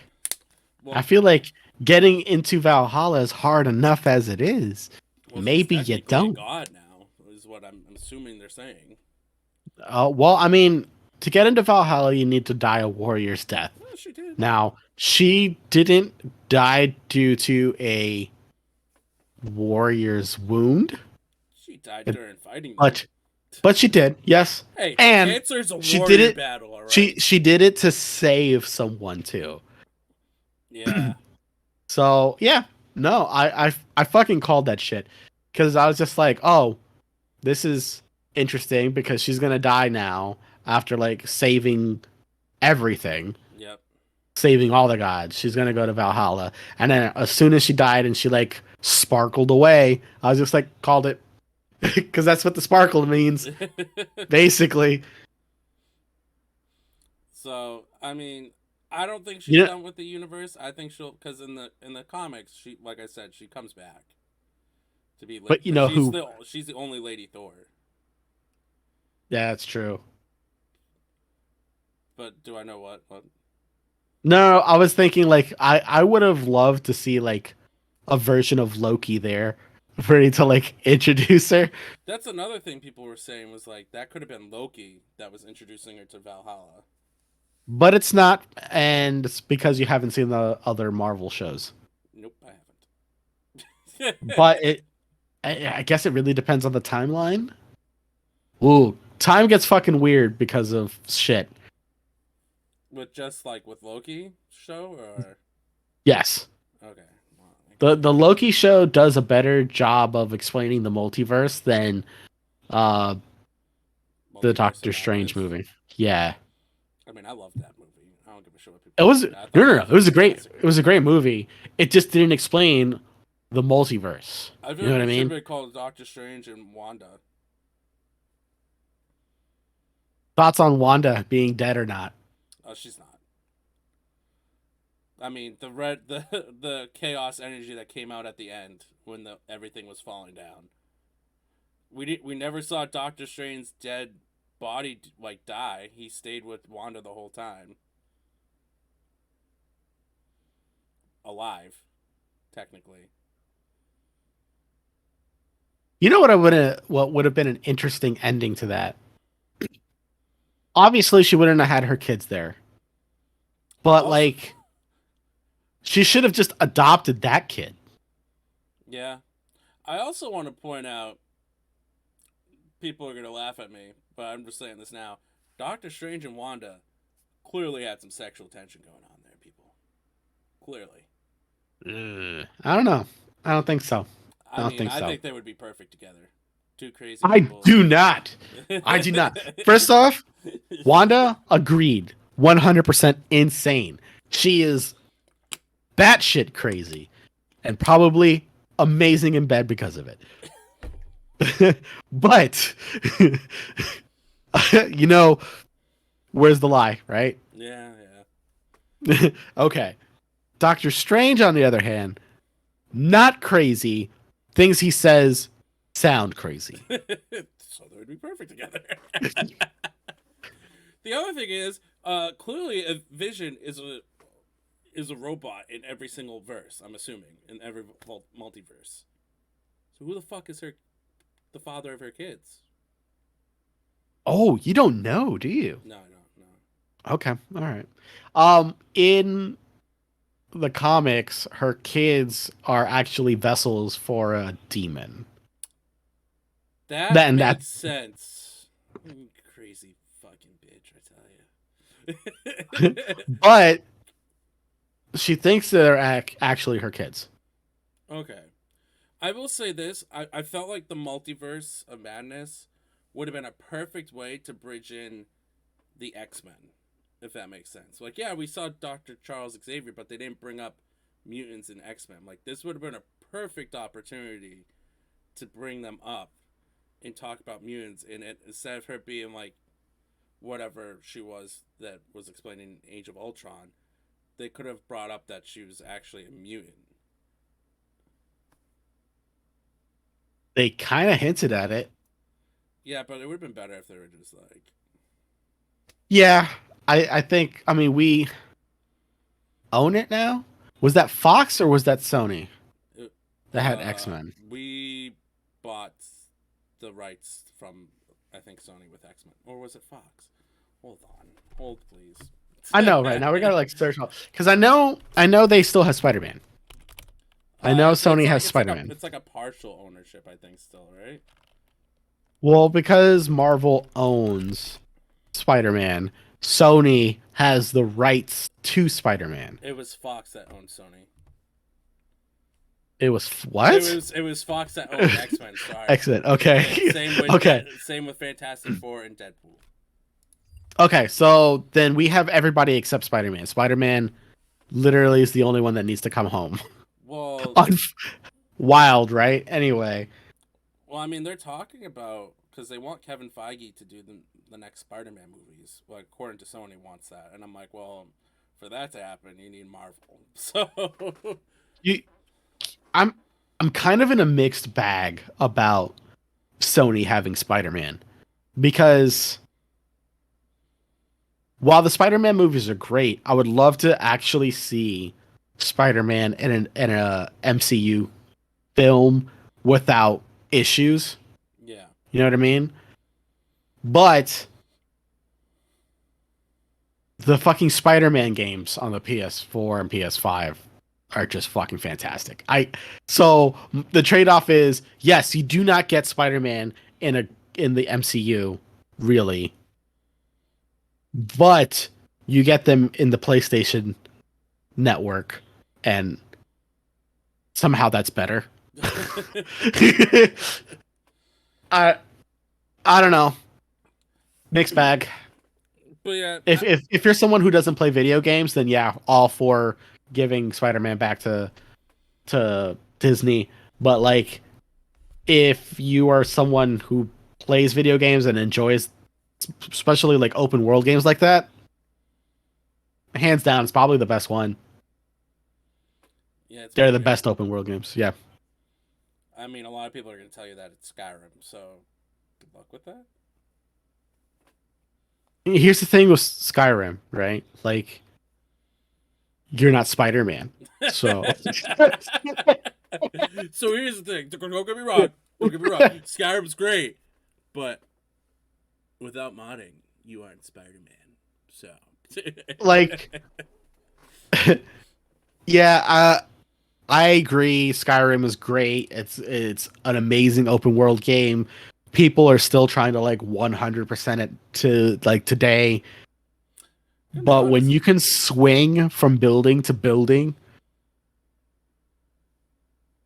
S1: I
S2: well,
S1: feel like getting into Valhalla is hard enough as it is.
S2: well, she's
S1: Maybe you
S2: technically a
S1: don't.
S2: god now, is what I'm assuming they're saying.
S1: Well, I mean, to get into Valhalla, you need to die a warrior's death.
S2: Well, she did.
S1: Now, she didn't die due to a warrior's wound,
S2: She died during fighting though.
S1: but she did, yes.
S2: Hey,
S1: And
S2: cancer's a
S1: she did
S2: warrior
S1: it.
S2: battle, all right.
S1: She did it to save someone too.
S2: Yeah.
S1: So yeah, no, I fucking called that shit because I was just like, oh, this is interesting because she's gonna die now after like saving everything,
S2: Yep.
S1: saving all the gods. She's gonna go to Valhalla, and then as soon as she died and she like sparkled away, I was just like called it because that's what the sparkle means, basically.
S2: So I mean, I don't think she's
S1: You know,
S2: done with the universe. I think she'll, because in the comics, she, like I said, she comes back to be
S1: but you
S2: because
S1: know who?
S2: she's the only Lady Thor.
S1: Yeah, that's true.
S2: But do I know what? What?
S1: No, I was thinking like I would have loved to see like a version of Loki there, ready to like introduce her.
S2: That's another thing people were saying was like that could have been Loki that was introducing her to Valhalla.
S1: But it's not, and it's because you haven't seen the other Marvel shows.
S2: Nope, I haven't.
S1: But I guess it really depends on the timeline. Ooh, time gets fucking weird because of shit.
S2: With just like with Loki show or
S1: Yes,
S2: okay. Well,
S1: the Loki show does a better job of explaining the multiverse than uh the
S2: Multiverse of
S1: Doctor Strange
S2: Madness.
S1: movie. Yeah.
S2: I mean, I love that movie. I don't give a shit what
S1: It
S2: people
S1: was
S2: think. I
S1: no,
S2: thought
S1: no,
S2: that
S1: no.
S2: was
S1: It was a great.
S2: fantastic.
S1: It was a great movie. It just didn't explain the multiverse.
S2: I feel
S1: You know
S2: like
S1: what I
S2: it should
S1: mean?
S2: have been called Doctor Strange and Wanda.
S1: Thoughts on Wanda being dead or not?
S2: Oh, she's not. I mean, the chaos energy that came out at the end when everything was falling down. We never saw Doctor Strange's dead body like die. He stayed with Wanda the whole time, alive, technically.
S1: You know what would have been an interesting ending to that? Obviously, she wouldn't have had her kids there, but
S2: Also,
S1: like, she should have just adopted that kid.
S2: yeah. I also want to point out, people are gonna laugh at me, but I'm just saying this now. Doctor Strange and Wanda clearly had some sexual tension going on there, people. Clearly.
S1: I don't know. I don't think so. I
S2: I
S1: don't
S2: mean,
S1: think
S2: I
S1: so.
S2: think they would be perfect together. Two crazy
S1: I
S2: people.
S1: do not. I do not. First off, Wanda agreed. 100% insane. She is batshit crazy and probably amazing in bed because of it. But, you know, where's the lie, right?
S2: Yeah, yeah.
S1: Okay. Doctor Strange, on the other hand, not crazy. Things he says sound crazy.
S2: So they would be perfect together. The other thing is, clearly, a Vision is a robot in every single verse. I'm assuming in every multiverse. So who the fuck is the father of her kids?
S1: Oh, you don't know, do you?
S2: No, no, no.
S1: Okay, all right. In the comics, her kids are actually vessels for a demon.
S2: That
S1: Then that,
S2: makes sense. Crazy fucking bitch, I tell you.
S1: but she thinks that they're actually her kids.
S2: Okay. I will say this. I felt like the multiverse of madness would have been a perfect way to bridge in the X-Men, if that makes sense. Like, yeah, we saw Dr. Charles Xavier, but they didn't bring up mutants in X-Men. Like, this would have been a perfect opportunity to bring them up and talk about mutants in it, instead of her being like whatever she was that was explaining Age of Ultron. They could have brought up that she was actually a mutant.
S1: They kind of hinted at it.
S2: Yeah, but it would have been better if they were just like,
S1: Yeah, I think. I mean, we own it now. Was that Fox or was that Sony that had X Men?
S2: we bought the rights from, I think, Sony with X Men, or was it Fox? Hold please.
S1: I know, right now we gotta like search all because I know they still have Spider Man. I know Sony has Spider Man.
S2: It's like a partial ownership, I think, still, right?
S1: Well, because Marvel owns Spider Man, Sony has the rights to Spider Man.
S2: It was Fox that owned Sony.
S1: It was what?
S2: It was Fox that owned X Men. Sorry.
S1: Excellent. Okay.
S2: Same with
S1: okay.
S2: Same with Fantastic Four and Deadpool.
S1: Okay, so then we have everybody except Spider Man. Spider Man literally is the only one that needs to come home.
S2: Well,
S1: Wild, right? Anyway.
S2: Well, I mean, they're talking about, because they want Kevin Feige to do the next Spider-Man movies. Well, according to Sony, wants that, and I'm like, well, for that to happen, you need Marvel. So,
S1: you, I'm kind of in a mixed bag about Sony having Spider-Man because while the Spider-Man movies are great, I would love to actually see Spider-Man in a MCU film without issues.
S2: yeah.
S1: You know what I mean? But the fucking Spider-Man games on the PS4 and PS5 are just fucking fantastic. So the trade-off is yes, you do not get Spider-Man in the MCU really, but you get them in the PlayStation network and somehow that's better. I I don't know. Mixed bag.
S2: But yeah,
S1: If you're someone who doesn't play video games, then yeah, all for giving Spider-Man back to Disney. But like, if you are someone who plays video games and enjoys, especially like open world games like that, hands down, it's probably the best one.
S2: yeah, it's
S1: They're
S2: pretty
S1: the
S2: good.
S1: best open world games. Yeah.
S2: I mean, a lot of people are going to tell you that it's Skyrim, so good luck with that.
S1: Here's the thing with Skyrim, right? Like, you're not Spider-Man, so
S2: So here's the thing. Don't get me wrong. Don't get me wrong. Skyrim's great, but without modding, you aren't Spider-Man. So,
S1: like, yeah, I agree. Skyrim is great. It's an amazing open world game. People are still trying to like 100% it to like today. But when you can swing from building to building,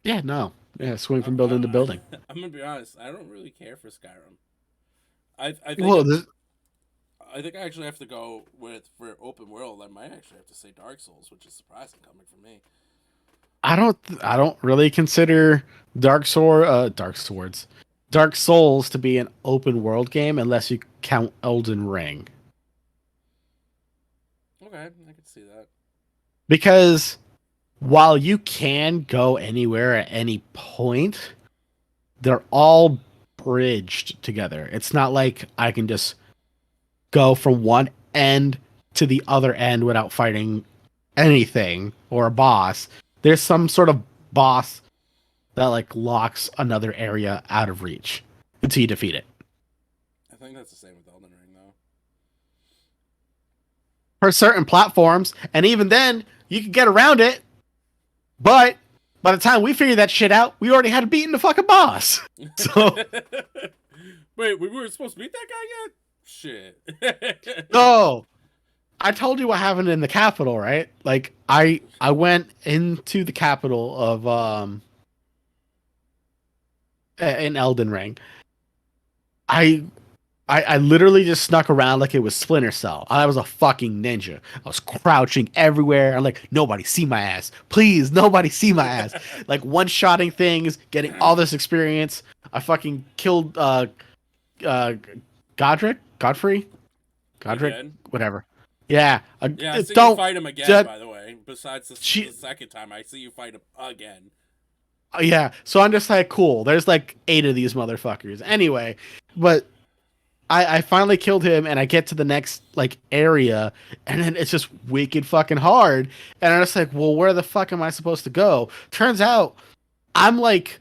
S1: yeah, no, yeah, swing from building to building.
S2: I'm gonna be honest. I don't really care for Skyrim. I think
S1: Well,
S2: I think I actually have to go with, for open world. I might actually have to say Dark Souls, which is surprising coming from me.
S1: I don't really consider Dark Souls to be an open world game unless you count Elden Ring.
S2: Okay, I can see that.
S1: Because while you can go anywhere at any point, they're all bridged together. It's not like I can just go from one end to the other end without fighting anything or a boss. There's some sort of boss that like locks another area out of reach until you defeat it.
S2: I think that's the same with Elden Ring, though.
S1: For certain platforms, and even then, you can get around it. But by the time we figured that shit out, we already had beaten the fucking boss. So
S2: Wait, we weren't supposed to beat that guy yet? Shit.
S1: no, I told you what happened in the capital, right? Like I went into the capital of in Elden Ring. I I literally just snuck around like it was Splinter Cell. I was a fucking ninja. I was crouching everywhere. I'm like, nobody see my ass. Please, nobody see my ass. Like one-shotting things, getting all this experience. I fucking killed uh Godfrey?
S2: You
S1: Godric?
S2: did?
S1: Whatever. Yeah.
S2: Yeah, I see you
S1: Don't
S2: fight him again,
S1: just,
S2: by the way. Besides
S1: she,
S2: the second time, I see you fight him again.
S1: yeah. So I'm just like, cool. There's like 8 of these motherfuckers. Anyway, but I finally killed him and I get to the next like area and then it's just wicked fucking hard. And I'm just like, well, where the fuck am I supposed to go? Turns out I'm like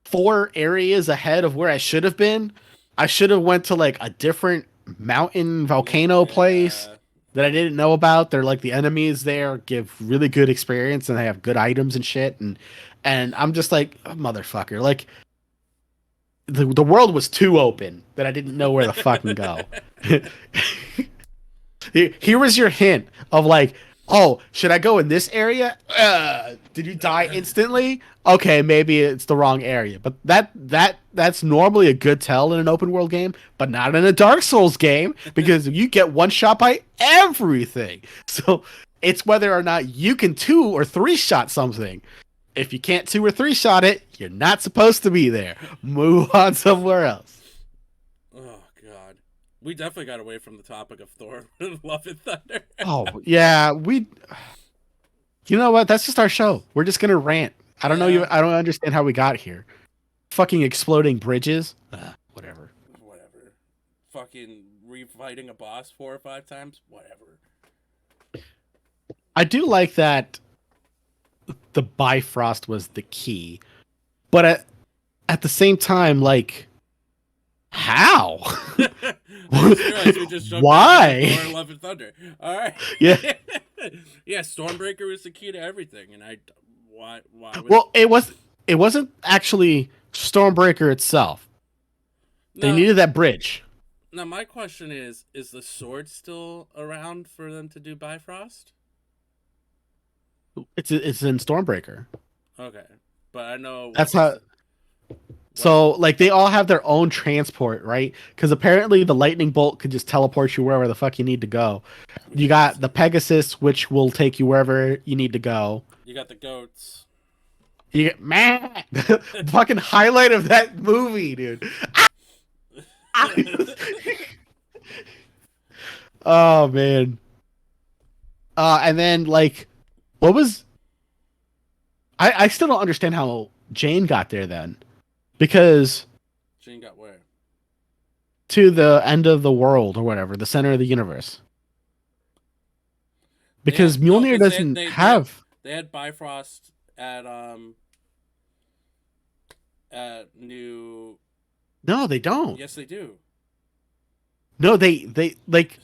S1: 4 areas ahead of where I should have been. I should have went to like a different mountain volcano place
S2: Yeah.
S1: that I didn't know about. They're like the enemies there give really good experience and they have good items and shit. And I'm just like, oh, motherfucker, like the world was too open that I didn't know where to fucking go. Here was your hint of like, oh, should I go in this area? Did you die instantly? Okay, maybe it's the wrong area. But that's normally a good tell in an open world game, but not in a Dark Souls game because you get one shot by everything. So it's whether or not you can 2 or 3 shot something. If you can't 2 or 3 shot it, you're not supposed to be there. Move on somewhere else.
S2: Oh, God. We definitely got away from the topic of Thor, Love and Thunder.
S1: Oh yeah, we. You know what? That's just our show. We're just gonna rant. I don't know you.
S2: Yeah.
S1: I don't understand how we got here. Fucking exploding bridges. Whatever.
S2: Whatever. Fucking refighting a boss 4 or 5 times? Whatever.
S1: I do like that the Bifrost was the key, but at the same time, like, how?
S2: I just realized we just jumped back into
S1: Why?
S2: Thor, Love and Thunder. All right.
S1: Yeah.
S2: Yeah, Stormbreaker was the key to everything, and why was
S1: Well, it wasn't actually Stormbreaker itself. They
S2: no.
S1: needed that bridge.
S2: Now my question is the sword still around for them to do Bifrost?
S1: It's in Stormbreaker.
S2: Okay, but I know
S1: That's how. So like they all have their own transport, right? Because apparently the lightning bolt could just teleport you wherever the fuck you need to go. You got the Pegasus, which will take you wherever you need to go.
S2: you got the goats.
S1: You get man, fucking highlight of that movie, dude. Oh man. And then like, what was? I still don't understand how Jane got there then, because
S2: Jane got where?
S1: to the end of the world or whatever, the center of the universe. Because Mjolnir
S2: 'cause
S1: doesn't have.
S2: they had Bifrost at New.
S1: No, they don't.
S2: Yes, they do.
S1: No, they like.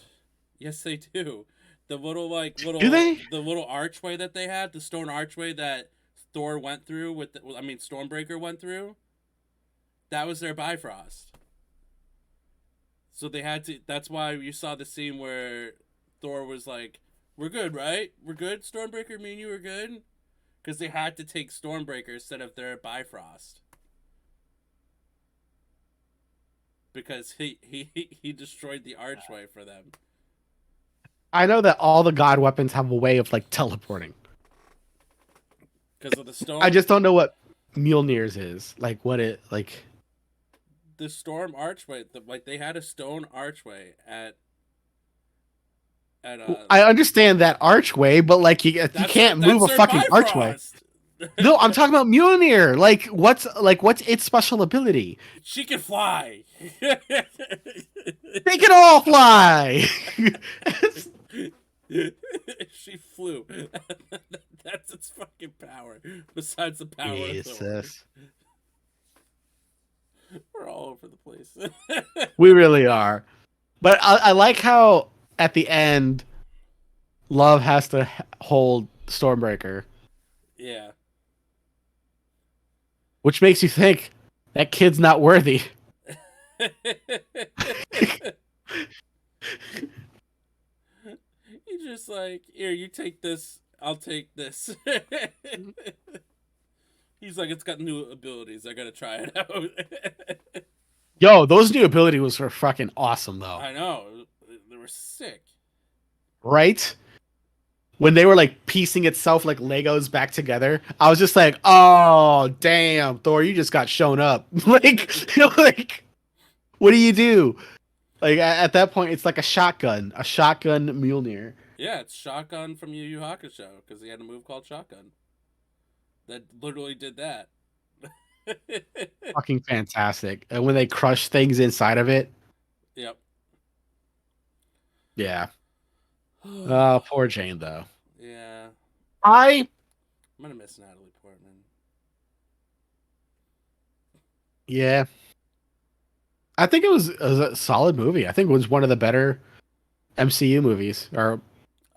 S2: Yes, they do. The little
S1: Do they?
S2: the little archway that they had, the stone archway that Thor went through Stormbreaker went through. That was their Bifrost. So they had to. That's why you saw the scene where Thor was like, "We're good, right? We're good. Stormbreaker, me and you are good." Because they had to take Stormbreaker instead of their Bifrost. Because he destroyed the archway for them.
S1: I know that all the god weapons have a way of like teleporting.
S2: Because of the stone.
S1: I just don't know what Mjolnir's is. Like what it like.
S2: The storm archway, like they had a stone archway at And
S1: I understand that archway, but like you can't move
S2: that's
S1: a
S2: her
S1: fucking archway.
S2: Bifrost.
S1: No, I'm talking about Mjolnir. What's its special ability?
S2: She can fly.
S1: They can all fly.
S2: She flew. That's its fucking power. Besides the power of Thor.
S1: Jesus,
S2: We're all over the place.
S1: we really are. But I like how at the end, Love has to hold Stormbreaker,
S2: Yeah.
S1: which makes you think that kid's not worthy.
S2: He's just like, here, you take this, I'll take this. He's like, it's got new abilities. I gotta try it out.
S1: Yo, those new abilities were fucking awesome, though.
S2: I know. They were sick.
S1: Right? When they were like piecing itself like Legos back together, I was just like, "Oh, damn, Thor, you just got shown up." Like, what do you do? Like at that point, it's like a shotgun Mjolnir.
S2: Yeah, it's Shotgun from Yu Yu Hakusho because he had a move called Shotgun that literally did that.
S1: Fucking fantastic. And when they crush things inside of it,
S2: Yep.
S1: yeah. Oh, poor Jane though.
S2: Yeah.
S1: I
S2: I'm gonna miss Natalie Portman.
S1: yeah. I think it was a solid movie. I think it was one of the better MCU movies. Or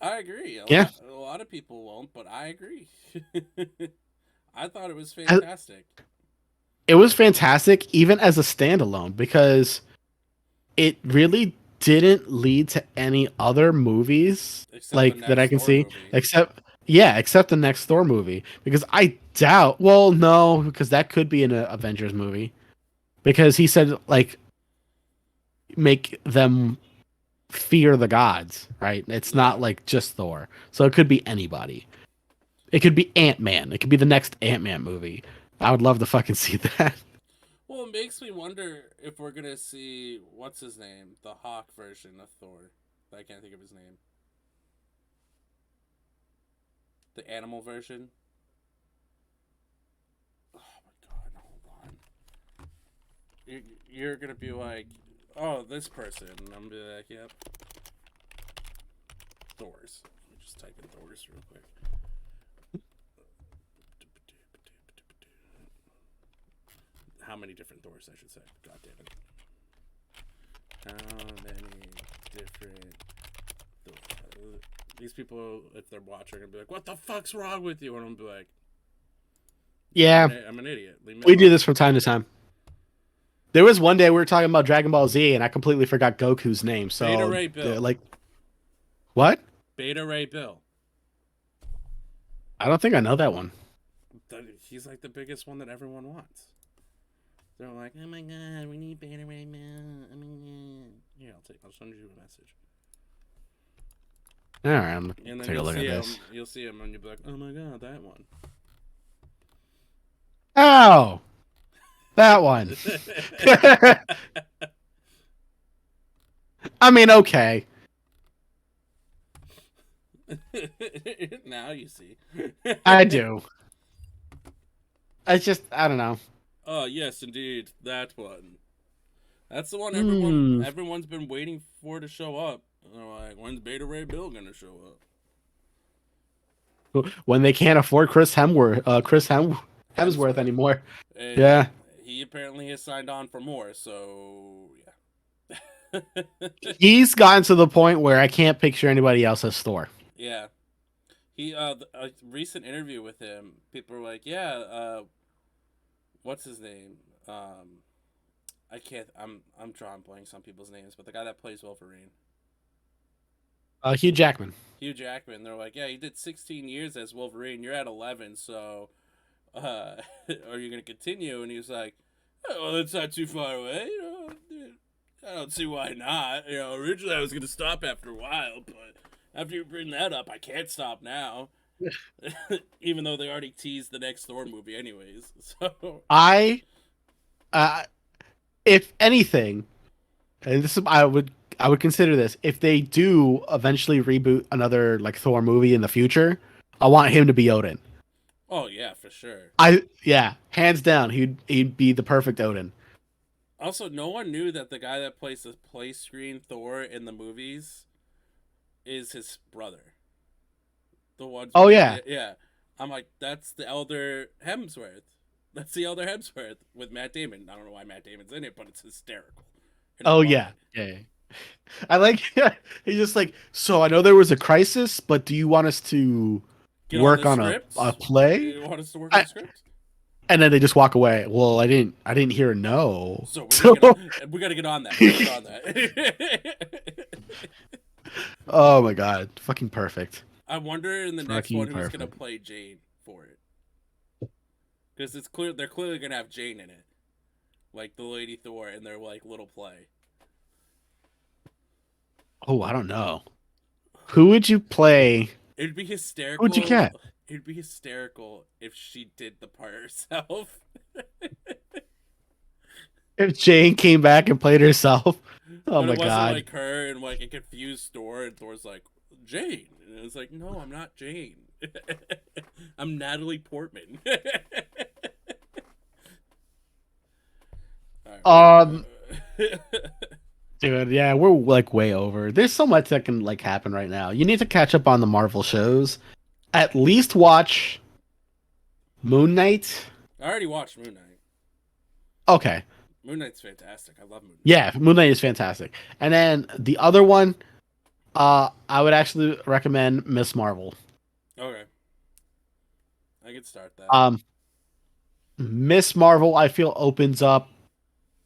S2: I agree.
S1: yeah,
S2: A lot of people won't, but I agree. I thought it was
S1: I-
S2: fantastic.
S1: it was fantastic even as a standalone because it really didn't lead to any other movies
S2: Except the
S1: like that I
S2: next
S1: can
S2: Thor
S1: see
S2: movie.
S1: except the next Thor movie because I doubt, well, no, because that could be an Avengers movie because he said like make them fear the gods, right? It's not like just Thor. So it could be anybody. It could be Ant-Man. It could be the next Ant-Man movie. I would love to fucking see that.
S2: Well, it makes me wonder if we're gonna see what's his name, the Hawk version of Thor. I can't think of his name. The animal version. Oh my god! Hold on. You're gonna be like, oh, this person. And I'm gonna be like, yep. Thors. Let me just type in Thors real quick. How many different Thors, I should say. God damn it. How many different Thors? These people, if they're watching, are going to be like, what the fuck's wrong with you? And I'm going to be like,
S1: Yeah,
S2: I'm an idiot. Leave me
S1: we
S2: alone.
S1: do this from time to time. There was one day we were talking about Dragon Ball Z, and I completely forgot Goku's name. So,
S2: Beta Ray Bill.
S1: like, what?
S2: Beta Ray Bill.
S1: I don't think I know that one.
S2: He's like the biggest one that everyone wants. They're like, oh my god, we need Beta Ray Bill. Oh my god. Here, I'll send you a message.
S1: All right, I'm
S2: And
S1: gonna
S2: then
S1: take a look at this.
S2: You'll see him, and you'll be like, oh my god, that one.
S1: Oh, that one. I mean, okay.
S2: Now you see.
S1: I do. It's just, I don't know.
S2: Oh yes, indeed, that one. That's the one everyone's been waiting for to show up. They're like, when's Beta Ray Bill gonna show up?
S1: When they can't afford Hemsworth anymore.
S2: And
S1: Yeah.
S2: he apparently has signed on for more. So yeah.
S1: He's gotten to the point where I can't picture anybody else as Thor.
S2: Yeah. He a recent interview with him, people were like, yeah, what's his name? I can't. I'm drawing blanks on people's names, but the guy that plays Wolverine,
S1: Hugh Jackman.
S2: Hugh Jackman. They're like, yeah, he did 16 years as Wolverine. You're at 11, so are you gonna continue? And he was like, oh, well, that's not too far away. You know, I don't see why not. You know, originally I was gonna stop after a while, but after you bring that up, I can't stop now. Even though they already teased the next Thor movie, anyways. So
S1: If anything, and this is, I would consider this if they do eventually reboot another like Thor movie in the future. I want him to be Odin.
S2: Oh yeah, for sure.
S1: Yeah, hands down, he'd be the perfect Odin.
S2: Also, no one knew that the guy that plays the play screen Thor in the movies is his brother. The ones
S1: Oh
S2: with
S1: yeah,
S2: yeah. I'm like, that's the elder Hemsworth. That's the elder Hemsworth with Matt Damon. I don't know why Matt Damon's in it, but it's hysterical, and I
S1: oh
S2: love
S1: yeah,
S2: it.
S1: yeah. I like. He's just like. So I know there was a crisis, but do you want us to
S2: Get on
S1: work
S2: the
S1: on
S2: script.
S1: a play?
S2: You want us to work on the script?
S1: And then they just walk away. Well, I didn't hear a no.
S2: So we're gonna
S1: So,
S2: get on. We gotta get on that. We gotta get on that.
S1: oh my god, fucking perfect.
S2: I wonder in the next
S1: Fucking
S2: one who's gonna
S1: perfect.
S2: play Jane for it, because it's clear they're clearly gonna have Jane in it, like the Lady Thor in their like little play.
S1: Oh, I don't know. Who would you play?
S2: It'd be
S1: Who would you
S2: hysterical.
S1: get?
S2: It'd be hysterical if she did the part herself.
S1: If Jane came back and played herself? Oh
S2: But
S1: my
S2: it wasn't
S1: god.
S2: like her, and like it confused Thor, and Thor's like, Jane. And it was like, no, I'm not Jane. I'm Natalie Portman.
S1: Um,
S2: Alright,
S1: dude, yeah, we're like way over. There's so much that can like happen right now. You need to catch up on the Marvel shows. At least watch Moon Knight.
S2: I already watched Moon Knight.
S1: Okay.
S2: Moon Knight's fantastic. I love Moon Knight.
S1: Yeah, Moon Knight is fantastic. And then the other one, I would actually recommend Miss Marvel.
S2: Okay. I could start that.
S1: Um, Miss Marvel, I feel opens up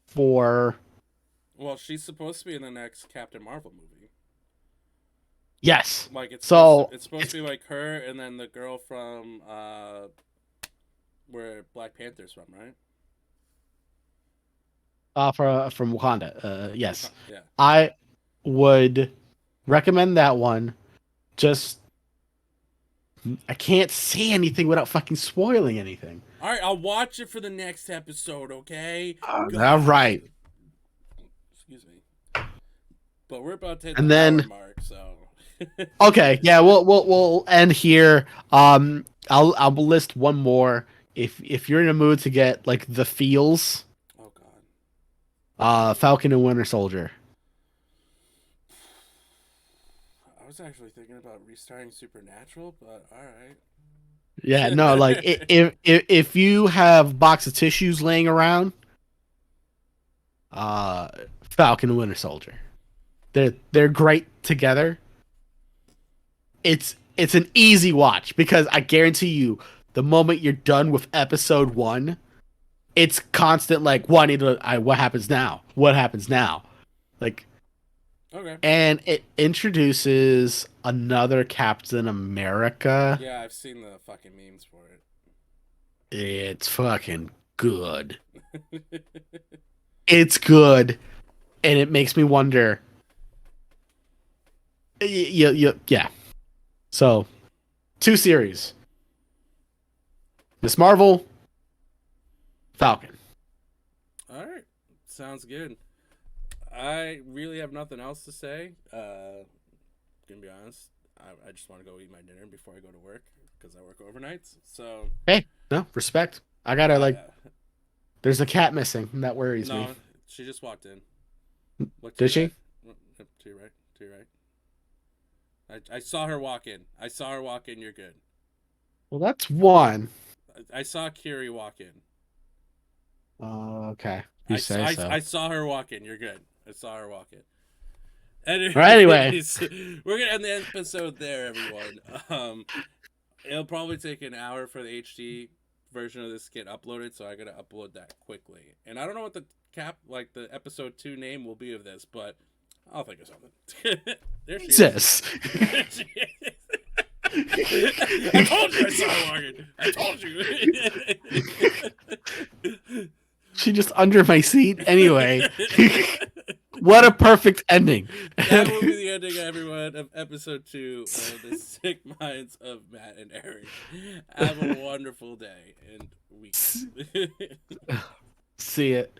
S1: for
S2: Well, she's supposed to be in the next Captain Marvel movie.
S1: yes.
S2: Like it's supposed to,
S1: So
S2: it's supposed to be like her and then the girl from where Black Panther's from, right?
S1: from Wakanda. Yes,
S2: Yeah.
S1: I would recommend that one. Just I can't say anything without fucking spoiling anything.
S2: All right, I'll watch it for the next episode, okay?
S1: All
S2: God.
S1: right,
S2: Excuse me. But we're about to hit
S1: and
S2: the hour
S1: then
S2: mark, so.
S1: okay, yeah, we'll end here. I'll list one more. If you're in a mood to get like the feels,
S2: Oh God.
S1: Falcon and Winter Soldier.
S2: I was actually thinking about restarting Supernatural, but all right.
S1: Yeah, no, like if you have box of tissues laying around, uh, Falcon and Winter Soldier. They're great together. It's an easy watch because I guarantee you, the moment you're done with episode one, it's constant like, what happens now? What happens now? Like,
S2: Okay.
S1: and it introduces another Captain America.
S2: Yeah, I've seen the fucking memes for
S1: It's fucking good.
S2: it.
S1: It's good, and it makes me wonder. Yeah. So, two series: Miss Marvel, Falcon.
S2: All right, sounds good. I really have nothing else to say. Gonna be honest, I just want to go eat my dinner before I go to work because I work overnights. So,
S1: Hey, no respect. I gotta
S2: uh,
S1: like. There's a cat missing. And that worries me.
S2: no, she just walked in. Look to
S1: Did
S2: your
S1: she?
S2: right. Yep, to your right. To your right. I saw her walk in. I saw her walk in. You're good.
S1: Well, that's one.
S2: I saw Kiri walk in.
S1: Okay. You say so.
S2: I saw her walk in. You're good. I saw her walk in.
S1: All right, anyway.
S2: We're gonna end the episode there, everyone. It'll probably take an hour for the HD version of this to get uploaded, so I gotta upload that quickly. And I don't know what the the episode 2 name will be of this, but I'll think of something. There she
S1: Jesus.
S2: is. I told you I saw her walking. I told you.
S1: She just under my seat. Anyway. What a perfect ending.
S2: That will be the ending, everyone, of episode 2 of the Sick Minds of Matt and Eric. Have a wonderful day and week.
S1: See it.